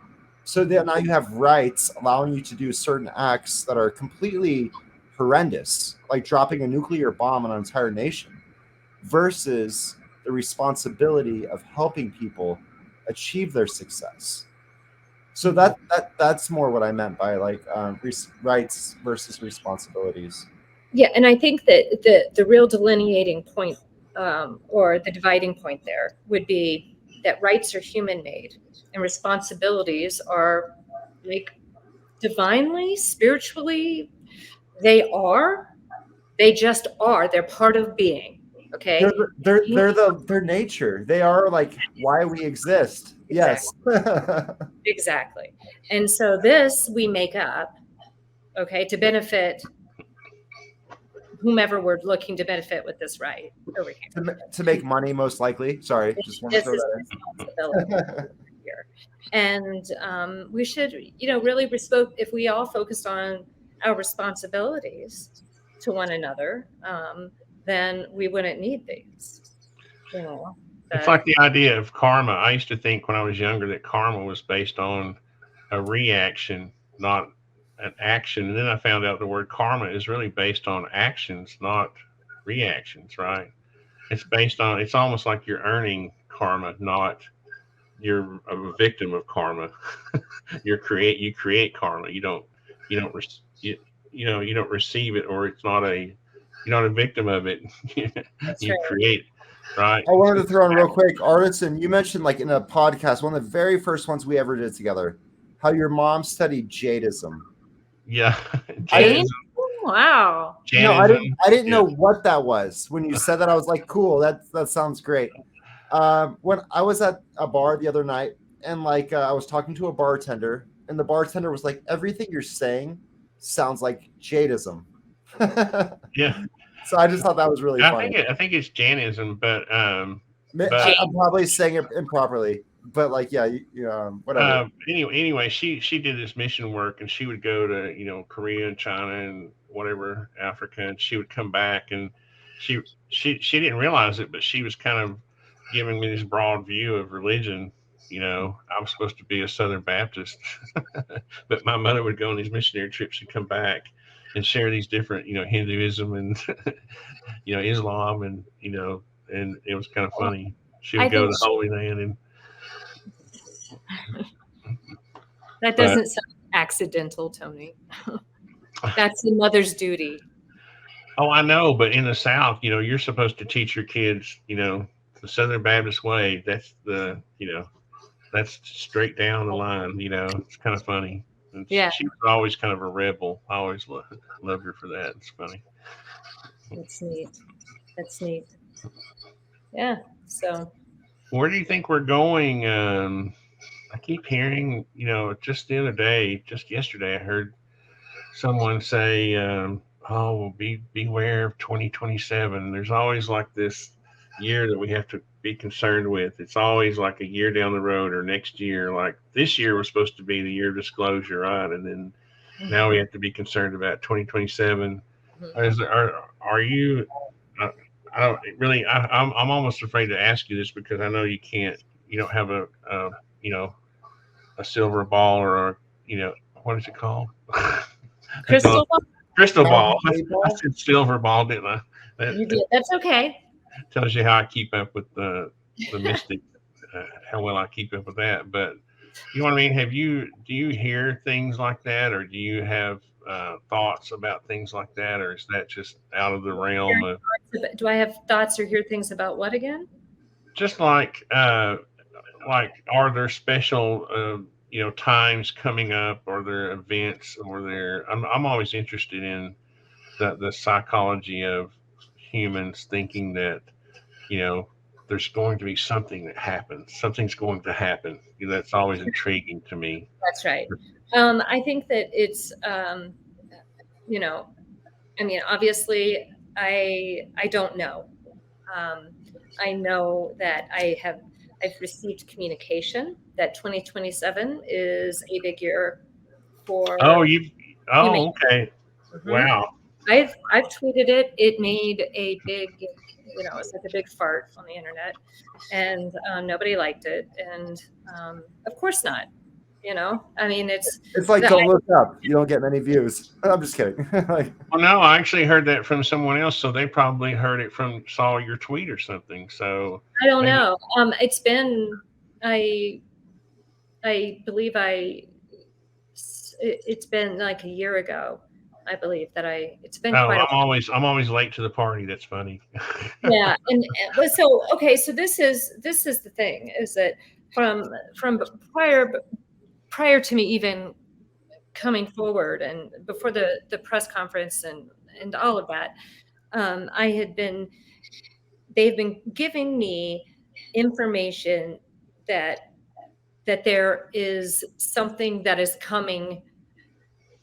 So now you have rights allowing you to do certain acts that are completely horrendous, like dropping a nuclear bomb on an entire nation, versus the responsibility of helping people achieve their success. So that's more what I meant by like rights versus responsibilities. Yeah, and I think that the real delineating point or the dividing point there would be that rights are human made and responsibilities are like divinely, spiritually, they just are. They're part of being. Okay. They're nature. They are like why we exist. Exactly. Yes. Exactly. And so this we make up, okay, to benefit whomever we're looking to benefit with this right over here. To make money, most likely. Sorry, just want to throw that in. Here. And we should, really if we all focused on our responsibilities to one another, then we wouldn't need these. It's like the idea of karma. I used to think when I was younger that karma was based on a reaction, not an action. And then I found out the word karma is really based on actions, not reactions, right? It's almost like you're earning karma, not you're a victim of karma. You create karma. You don't you don't receive it, or it's not a you're not a victim of it. That's You right. create, right? I wanted to throw in real quick, Artisan. You mentioned like in a podcast, one of the very first ones we ever did together, how your mom studied Jadism. Yeah, I Jane? didn't, Wow. no, Jainism. I didn't Yeah, know what that was. When you said that, I was like, cool, that sounds great. When I was at a bar the other night, and like I was talking to a bartender, and the bartender was like, everything you're saying sounds like Jadism. yeah. So I just thought that was really funny. I think it's Jainism, I, but I'm probably saying it improperly, but like, yeah, whatever. anyway, she did this mission work, and she would go to Korea and China and whatever Africa, and she would come back, and she she didn't realize it, but she was kind of giving me this broad view of religion. I was supposed to be a Southern Baptist, but my mother would go on these missionary trips and come back and share these different, Hinduism and Islam, and it was kind of funny. She I would go to think the Holy Land, and that but doesn't sound accidental, Tony. That's the mother's duty. oh, I know, but in the South, you're supposed to teach your kids, the Southern Baptist way. That's straight down the line. It's kind of funny. And Yeah, she was always kind of a rebel. I always loved her for that. It's funny. that's neat. That's neat. Yeah. So Where do you think we're going? I keep hearing, just the other day, just yesterday, I heard someone say, "Oh, well, beware of 2027." There's always like this year that we have to be concerned with. It's always like a year down the road or next year. Like this year was supposed to be the year of disclosure, right? And then now we have to be concerned about 2027. Are you? I, I don't really. I'm almost afraid to ask you this because I know you can't. You don't have you know a silver ball or what is it called? I don't crystal ball, crystal ball. Magic eight I ball? said silver ball, didn't I? you That did. That's okay. tells you how I keep up with the mystic, how well I keep up with that. But you know what I mean? Do you hear things like that, or do you have thoughts about things like that, or is that just out of the realm of Do I have thoughts or hear things about what again? just like are there special times coming up, or there events, or there? I'm always interested in the psychology of humans thinking that you know there's going to be something that happens, something's going to happen. That's always intriguing to me. That's right. I think that it's, you know, I mean, obviously, I don't know. Um, I know that I've received communication that 2027 is a big year Oh, for you human. oh, okay. Mhm. Wow. I've tweeted it. It made a big, it's like a big fart on the internet, and nobody liked it. And of course not. I mean, it's It's like, the don't look up. You don't get many views. I'm just kidding. Like, Well, no, I actually heard that from someone else, so they probably heard it from saw your tweet or something. So I don't maybe know. It's been I I believe it's been like a year ago. I believe that it's been oh, quite a I'm always late to the party. That's funny. yeah. And so okay, so this is the thing is that from prior to me even coming forward and before the press conference and all of that, I had been they've been giving me information that there is something that is coming,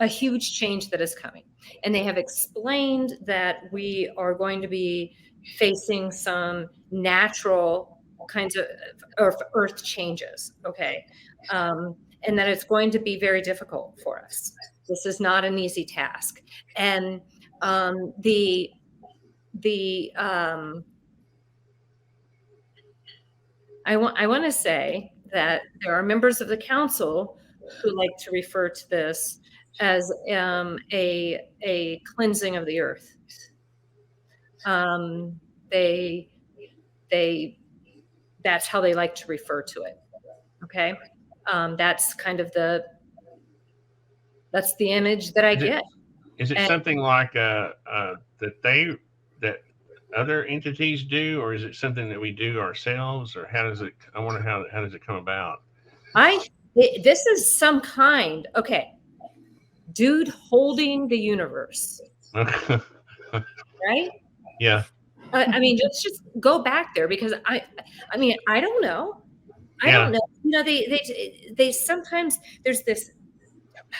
a huge change that is coming. And they have explained that we are going to be facing some natural kinds of earth changes. Okay. And that it's going to be very difficult for us. This is not an easy task. And the I want to say that there are members of the council who like to refer to this as a cleansing of the earth. They they that's how they like to refer to it. Okay. That's kind of that's the image that I get. Is it And something like that other entities do, or is it something that we do ourselves, or how does it? I wonder how does it come about? this is some kind, okay, dude holding the universe, right? Yeah, I mean, let's just go back there because I mean, I don't know. I yeah. don't know. You know, they sometimes there's this.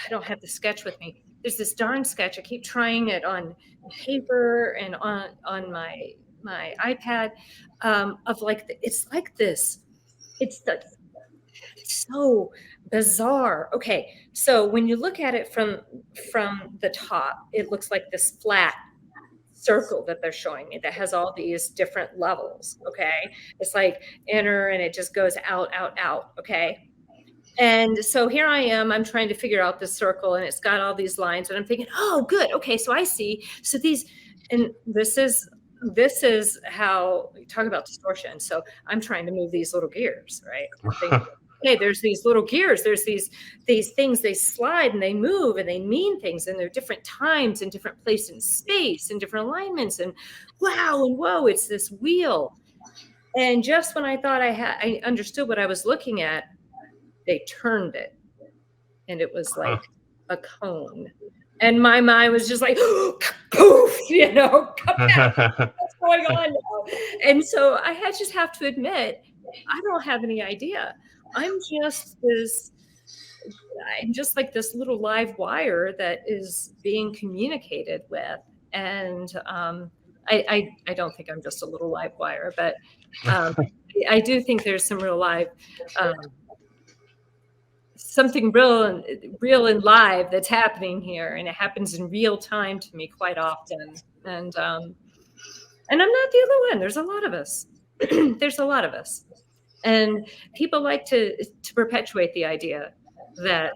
I don't have the sketch with me. There's this darn sketch. I keep trying it on paper and on my iPad, of like it's like this. It's the It's so bizarre. Okay, so when you look at it from the top, it looks like this flat circle that they're showing me that has all these different levels. Okay, it's like inner, and it just goes out, out, out. Okay, and so here I am. I'm trying to figure out this circle, and it's got all these lines, and I'm thinking, oh, good. Okay, so I see. So these, and this is how you talk about distortion. So I'm trying to move these little gears, right? I'm thinking, okay, there's these little gears. There's these things. They slide and they move and they mean things, and they're different times and different place in space and different alignments. And wow and whoa, it's this wheel. And just when I thought I understood what I was looking at, they turned it, and it was like a cone. And my mind was just like, poof, come down. What's going on now? And so I just have to admit, I don't have any idea. I'm just like this little live wire that is being communicated with. And I don't think I'm just a little live wire, but I do think there's some real live, something real and live that's happening here, and it happens in real time to me quite often. And I'm not the other one. There's a lot of us. There's a lot of us, and people like to perpetuate the idea that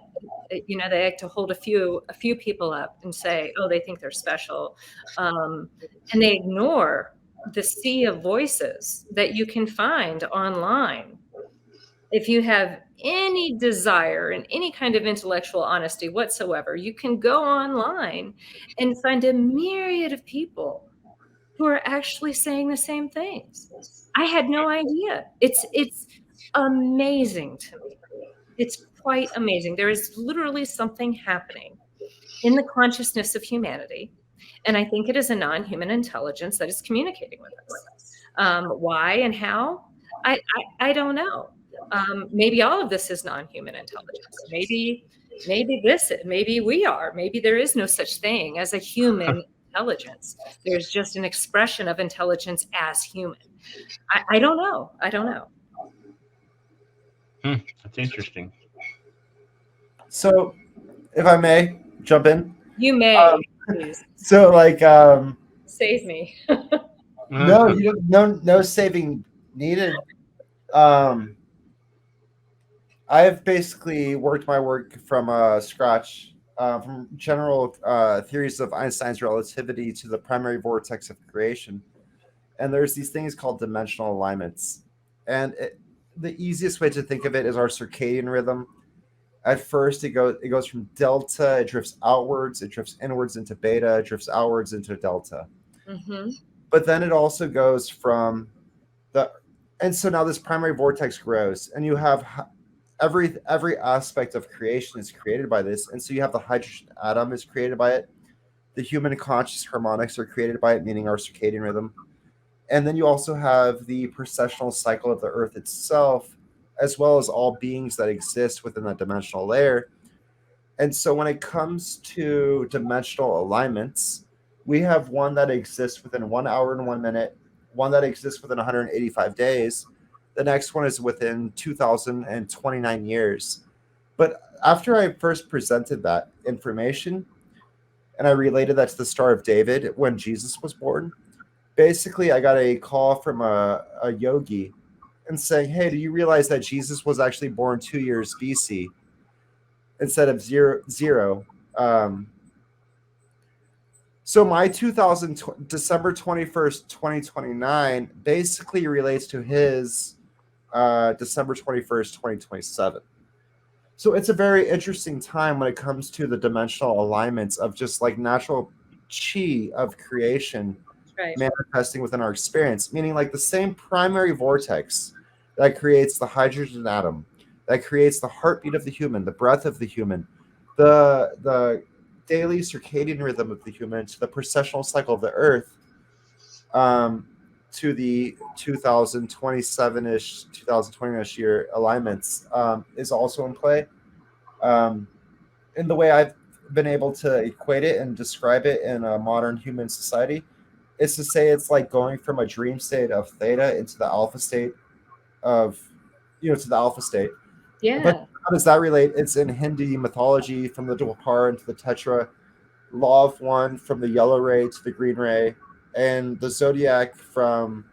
they like to hold a few people up and say, oh, they think they're special, and they ignore the sea of voices that you can find online. If you have any desire and any kind of intellectual honesty whatsoever, you can go online and find a myriad of people who are actually saying the same things. I had no idea. It's amazing to me. It's quite amazing. There is literally something happening in the consciousness of humanity, and I think it is a non-human intelligence that is communicating with us. Why and how? I don't know. Maybe all of this is non-human intelligence. Maybe we are. Maybe there is no such thing as a human intelligence. There's just an expression of intelligence as human. I don't know. I don't know. That's interesting. So, if I may jump in, you may. Please. So, like, save me. No, no saving needed. I've basically worked my work from scratch, from general theories of Einstein's relativity to the primary vortex of creation. And there's these things called dimensional alignments. And the easiest way to think of it is our circadian rhythm. At first, it goes from delta, it drifts outwards, it drifts inwards into beta, it drifts outwards into delta. Mm-hmm. But then it also goes from and so now this primary vortex grows, and you have every aspect of creation is created by this. And so you have the hydrogen atom is created by it. The human conscious harmonics are created by it, meaning our circadian rhythm. And then you also have the precessional cycle of the earth itself, as well as all beings that exist within that dimensional layer. And so when it comes to dimensional alignments, we have one that exists within 1 hour and 1 minute, one that exists within 185 days. The next one is within 2029 years. But after I first presented that information and I related that to the Star of David when Jesus was born, basically I got a call from a yogi and saying, hey, do you realize that Jesus was actually born 2 years BC instead of zero? So my December 21st, 2029 basically relates to his December 21st, 2027. So it's a very interesting time when it comes to the dimensional alignments of just like natural chi of creation Right. manifesting within our experience, meaning like the same primary vortex that creates the hydrogen atom, that creates the heartbeat of the human, the breath of the human, the daily circadian rhythm of the human, to the precessional cycle of the earth, to the 2027-ish, 2020-ish year alignments, is also in play. In the way I've been able to equate it and describe it in a modern human society, is to say it's like going from a dream state of theta into the alpha state of, to the alpha state. Yeah. But how does that relate? It's in Hindi mythology, from the Dwapara into the Tetra, law of one from the yellow ray to the green ray, and the zodiac from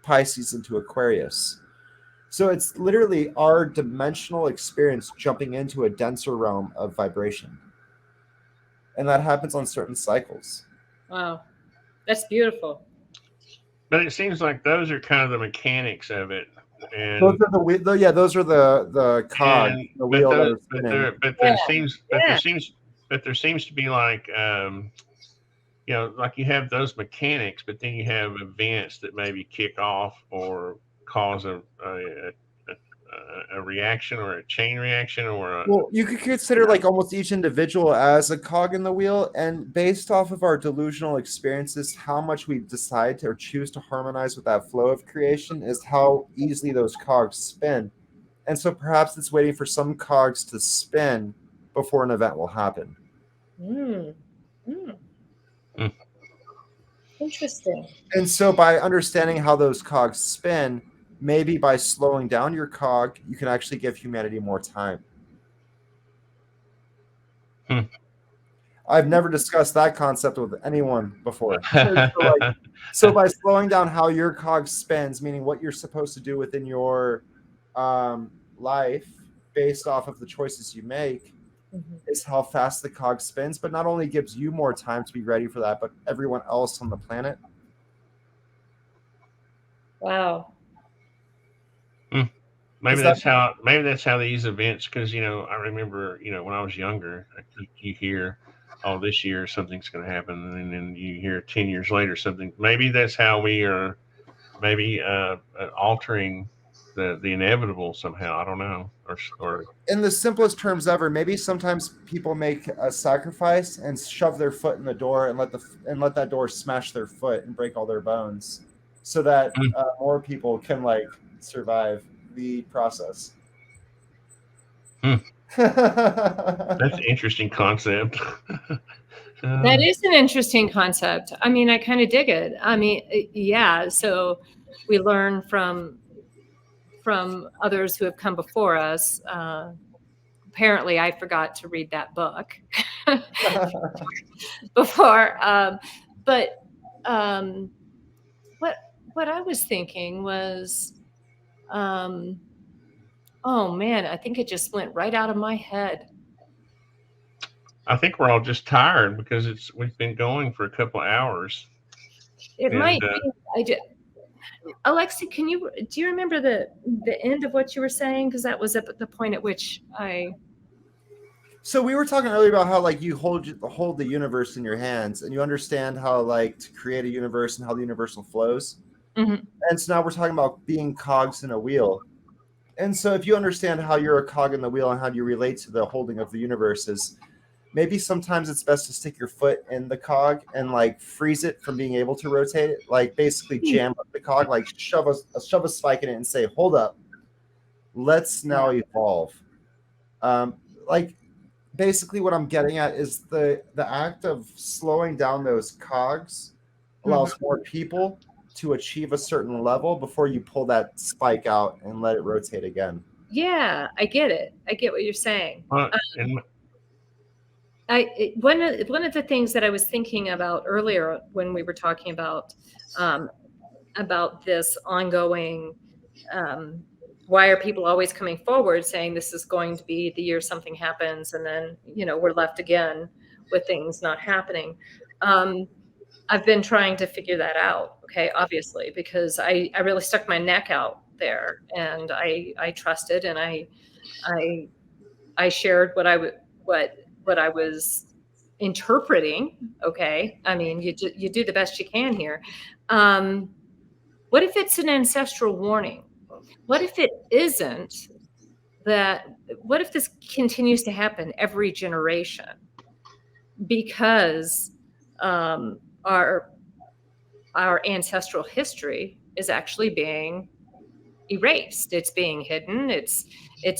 Pisces into Aquarius. So it's literally our dimensional experience jumping into a denser realm of vibration. And that happens on certain cycles. Wow. That's beautiful. But it seems like those are kind of the mechanics of it. And Those are those are the cogs, and the wheel that are but spinning. there seems to be like like you have those mechanics, but then you have events that maybe kick off or cause a reaction or a chain reaction or Well, you could consider like almost each individual as a cog in the wheel, and based off of our delusional experiences, how much we decide to or choose to harmonize with that flow of creation is how easily those cogs spin. And so perhaps it's waiting for some cogs to spin before an event will happen. Interesting. And so by understanding how those cogs spin, maybe by slowing down your cog, you can actually give humanity more time. I've never discussed that concept with anyone before. So by slowing down how your cog spins, meaning what you're supposed to do within your life based off of the choices you make, is how fast the cog spins, but not only gives you more time to be ready for that, but everyone else on the planet. Wow. Maybe that's how these events, because I remember when I was younger, you hear, oh, this year something's going to happen, and then you hear 10 years later something. Maybe that's how we are, maybe altering the inevitable somehow. I don't know, or in the simplest terms ever, maybe sometimes people make a sacrifice and shove their foot in the door and let that door smash their foot and break all their bones, so that more people can survive the process. That's an interesting concept. That is an interesting concept. I mean, I kind of dig it. I mean, yeah. So we learn from others who have come before us. Apparently, I forgot to read that book before. But what I was thinking was, oh man, I think it just went right out of my head. I think we're all just tired because we've been going for a couple of hours. It might be. Alexei, do you remember the end of what you were saying? Because that was at the point at which I. So we were talking earlier about how you hold the universe in your hands, and you understand how to create a universe and how the universal flows. Mm-hmm. And so now we're talking about being cogs in a wheel. And so if you understand how you're a cog in the wheel and how you relate to the holding of the universes, maybe sometimes it's best to stick your foot in the cog and freeze it from being able to rotate it. Basically jam up the cog, shove a spike in it and say, hold up, let's now evolve. Basically what I'm getting at is the act of slowing down those cogs allows more people to achieve a certain level before you pull that spike out and let it rotate again. Yeah, I get it. I get what you're saying. One of the things that I was thinking about earlier when we were talking about this ongoing, why are people always coming forward saying this is going to be the year something happens, and then we're left again with things not happening. I've been trying to figure that out. Okay, obviously, because I really stuck my neck out there, and I trusted, and I shared what I was interpreting. Okay, I mean, you do the best you can here. What if it's an ancestral warning? What if it isn't? What if this continues to happen every generation because our ancestral history is actually being erased? It's being hidden. It's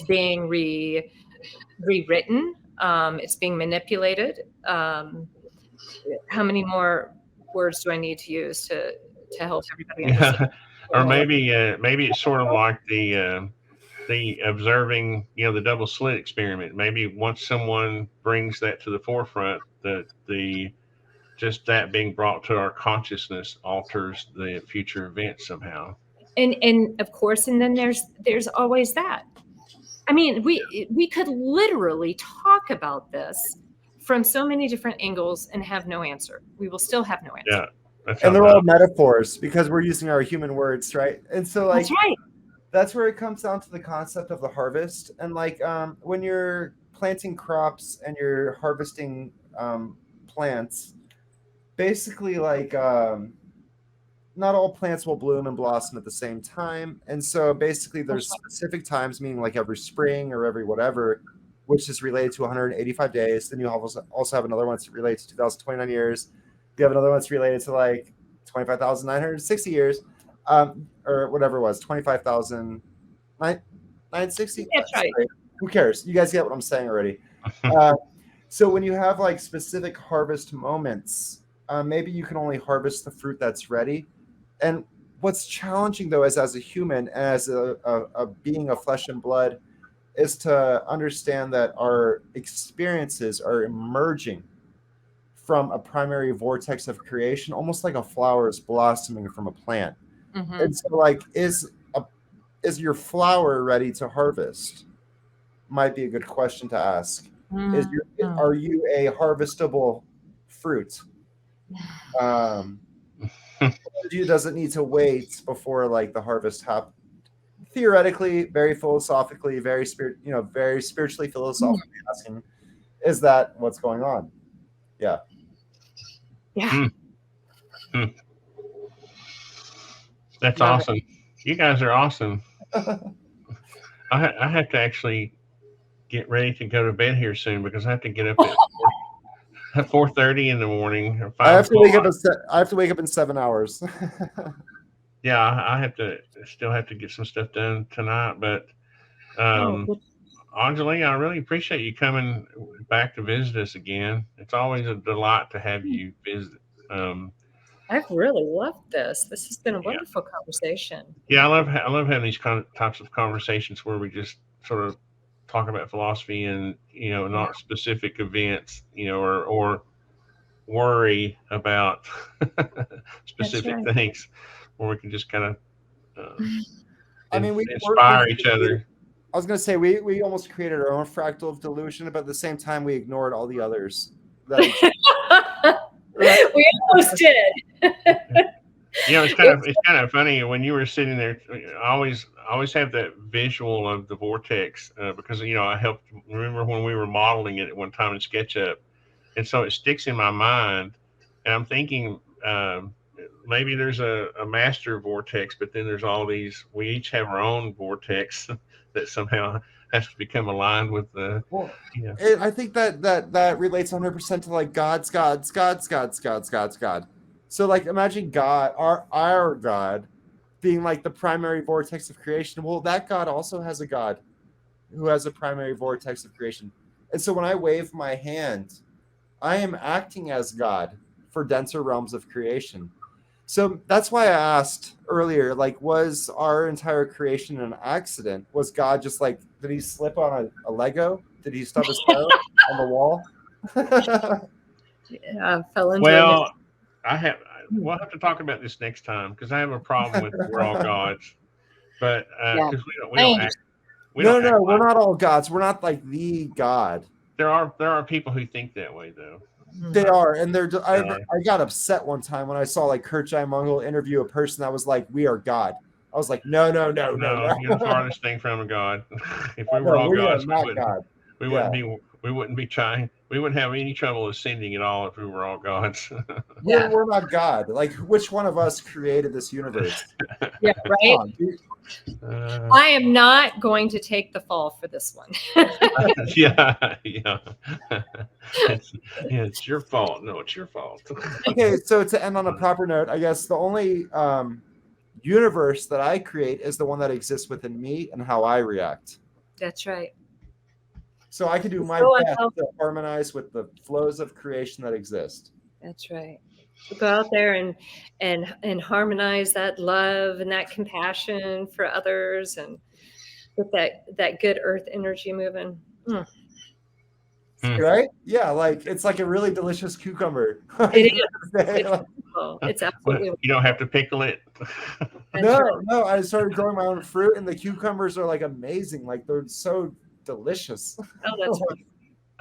being rewritten. It's being manipulated. How many more words do I need to use to help everybody understand? Or maybe it's sort of like the observing, the double slit experiment. Maybe once someone brings that to the forefront, the just that being brought to our consciousness alters the future events somehow. And of course, and then there's always that. I mean, we could literally talk about this from so many different angles and have no answer. We will still have no answer. Yeah, and they're all metaphors because we're using our human words, right? And so, like, that's right. That's where it comes down to the concept of the harvest. And like when you're planting crops and you're harvesting plants, basically like not all plants will bloom and blossom at the same time. And so basically there's specific times, meaning like every spring or every whatever, which is related to 185 days. Then you also have another one that's related to 2,029 years. You have another one that's related to like 25,960 years. Or whatever it was, 25,960. That's right. Who cares? You guys get what I'm saying already. So when you have like specific harvest moments, maybe you can only harvest the fruit that's ready. And what's challenging though is as a human, as a being of flesh and blood, is to understand that our experiences are emerging from a primary vortex of creation, almost like a flower is blossoming from a plant. Mm-hmm. And so, like, is your flower ready to harvest? Might be a good question to ask. Mm-hmm. Are you a harvestable fruit? Does it need to wait before like the harvest happens? Theoretically, very philosophically, very spiritually philosophically asking, is that what's going on? Yeah. Yeah. That's awesome. You guys are awesome. I have to actually get ready to go to bed here soon because I have to get up at 4:30 in the morning. Or 5 I have to wake up. I have to wake up in 7 hours. Yeah, I still have to get some stuff done tonight. But Anjali, I really appreciate you coming back to visit us again. It's always a delight to have you visit. I've really loved this. This has been a wonderful conversation. Yeah, I love having these types of conversations where we just sort of talk about philosophy and not specific events, or worry about specific things, where we can just kind of we inspire each other. I was going to say we almost created our own fractal of delusion, but at the same time we ignored all the others. Right? We almost did. It's kind of funny when you were sitting there. I always have that visual of the vortex because I helped remember when we were modeling it at one time in SketchUp, and so it sticks in my mind. And I'm thinking maybe there's a master vortex, but then there's all these. We each have our own vortex that somehow has to become aligned with the. I think that relates 100% to like God's. So like imagine God, our God, being like the primary vortex of creation. Well, that God also has a God who has a primary vortex of creation. And so when I wave my hand, I am acting as God for denser realms of creation. So that's why I asked earlier, like, was our entire creation an accident? Was God just like, did he slip on a Lego? Did he stub his toe on the wall? Fell into Well, we'll have to talk about this next time because I have a problem with we're all gods. But because we're not all gods. We're not like the God. There are people who think that way though. They are, and I got upset one time when I saw like Kurt Mongol interview a person that was like, "We are God." I was like, no. No, you're the farthest thing from a god. If we were No, all we are gods, not God. we wouldn't be we wouldn't be trying. We wouldn't have any trouble ascending at all if we were all gods. Yeah. We're not God. Like, which one of us created this universe? Yeah, Come right. on, dude. I am not going to take the fall for this one. yeah. It's your fault. No, it's your fault. Okay, so to end on a proper note, I guess the only universe that I create is the one that exists within me and how I react. That's right. So I can do my best to harmonize with the flows of creation that exist. That's right. So go out there and harmonize that love and that compassion for others, and get that good earth energy moving. Right? Yeah, like it's like a really delicious cucumber. It is. It's absolutely. You don't have to pickle it. No. I started growing my own fruit, and the cucumbers are like amazing. Like they're so delicious. Oh, that's right.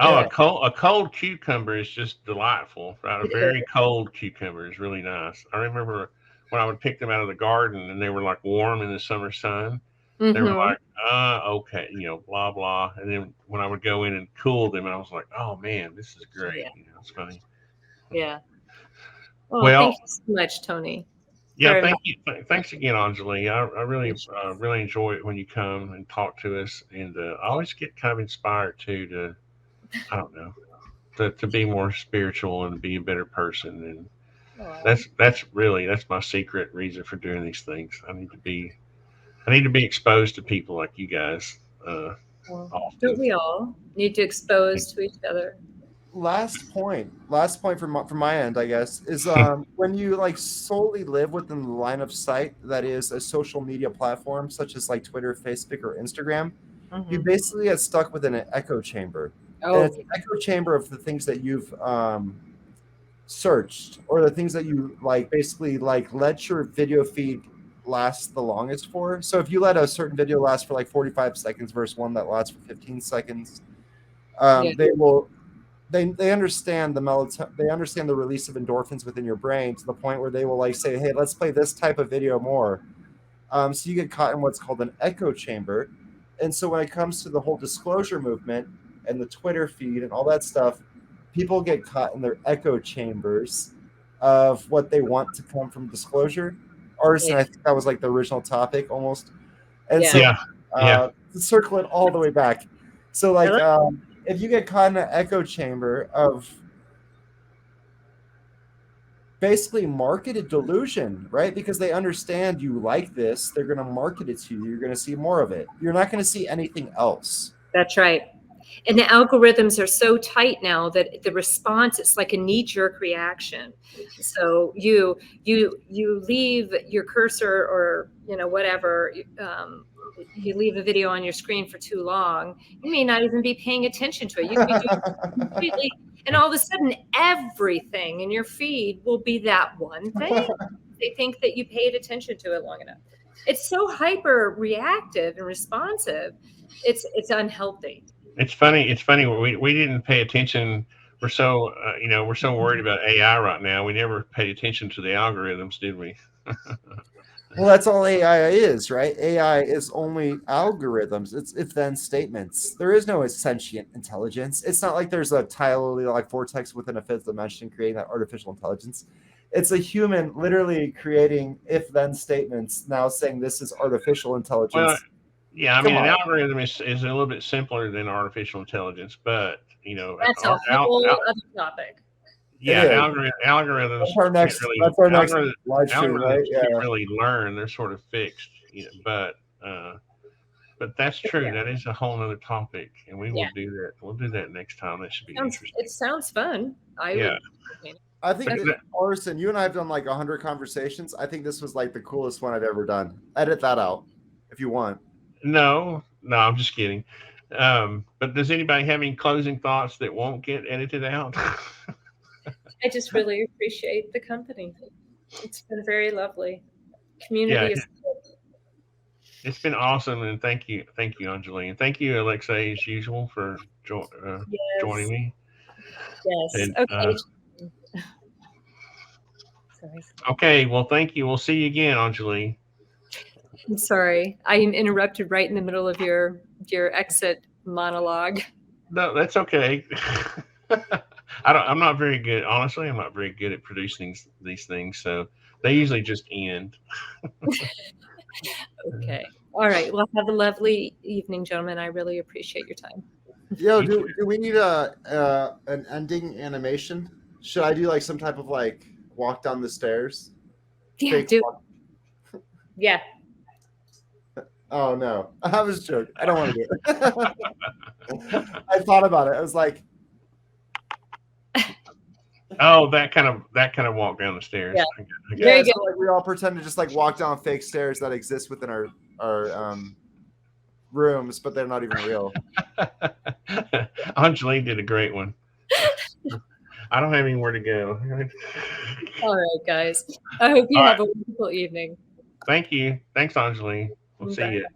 Oh, a cold cucumber is just delightful. Right? A very cold cucumber is really nice. I remember when I would pick them out of the garden and they were like warm in the summer sun. Mm-hmm. They were like, okay, blah, blah. And then when I would go in and cool them, and I was like, oh man, this is great. Yeah. It's funny. Yeah. Well, thank you so much, Tony. Yeah, thank you. Thanks again, Anjali. I really enjoy it when you come and talk to us, and I always get kind of inspired too to, I don't know, to be more spiritual and be a better person, and that's my secret reason for doing these things. I need to be exposed to people like you guys. Don't we all need to expose to each other? Last point from my end, I guess, is when you like solely live within the line of sight that is a social media platform such as like Twitter, Facebook, or Instagram, you basically get stuck within an echo chamber. And it's an echo chamber of the things that you've searched, or the things that you like basically like let your video feed last the longest for. So if you let a certain video last for like 45 seconds versus one that lasts for 15 seconds, they understand they understand the release of endorphins within your brain to the point where they will like say, hey, let's play this type of video more. So you get caught in what's called an echo chamber. And so when it comes to the whole disclosure movement and the Twitter feed and all that stuff, people get caught in their echo chambers of what they want to come from disclosure. Artisan, I think that was like the original topic almost. And to circle it all the way back. So like if you get caught in an echo chamber of basically marketed delusion, right? Because they understand you like this, they're going to market it to you. You're going to see more of it. You're not going to see anything else. That's right. And the algorithms are so tight now that the response, it's like a knee-jerk reaction. So you leave your cursor or whatever, you leave a video on your screen for too long, you may not even be paying attention to it. You could be doing completely, and all of a sudden everything in your feed will be that one thing. They think that you paid attention to it long enough. It's so hyper reactive and responsive. It's unhealthy. It's funny. We didn't pay attention. We're so we're so worried about AI right now. We never paid attention to the algorithms, did we? Well, that's all AI is, right? AI is only algorithms. It's if-then statements. There is no sentient intelligence. It's not like there's a tile like vortex within a fifth dimension creating that artificial intelligence. It's a human literally creating if-then statements now saying this is artificial intelligence. Well, yeah, I mean, an algorithm is a little bit simpler than artificial intelligence, but that's a whole other topic. Yeah, algorithms. That's our next live stream, right? Yeah. Can't really learn; they're sort of fixed. But that's true. Yeah. That is a whole other topic, and we will do that. We'll do that next time. That should be interesting. It sounds fun. I think Artisan, you and I have done like 100 conversations. I think this was like the coolest one I've ever done. Edit that out if you want. No, I'm just kidding. But does anybody have any closing thoughts that won't get edited out? I just really appreciate the company. It's been very lovely. Community is good. It's been awesome, and thank you, Anjali, and thank you, Alexei, as usual, for joining me. Yes. And, okay. Sorry. Okay. Well, thank you. We'll see you again, Anjali. I'm sorry. I interrupted right in the middle of your exit monologue. No, that's okay. I'm not very good. Honestly, I'm not very good at producing these things, so they usually just end. Okay. All right. Well, have a lovely evening, gentlemen. I really appreciate your time. Yo, You too. do we need an ending animation? Should I do like some type of like walk down the stairs? Yeah, Fake do. walk- Yeah. Oh no, I was joking. I don't want to do it. I thought about it. I was like, Oh, that kind of walk down the stairs. Yeah. I There yeah, you so go. like we all pretend to just like walk down fake stairs that exist within our rooms, but they're not even real. Anjali did a great one. I don't have anywhere to go. All right, guys. I hope you All have right. a wonderful evening. Thank you. Thanks, Anjali. We'll see Bye. you.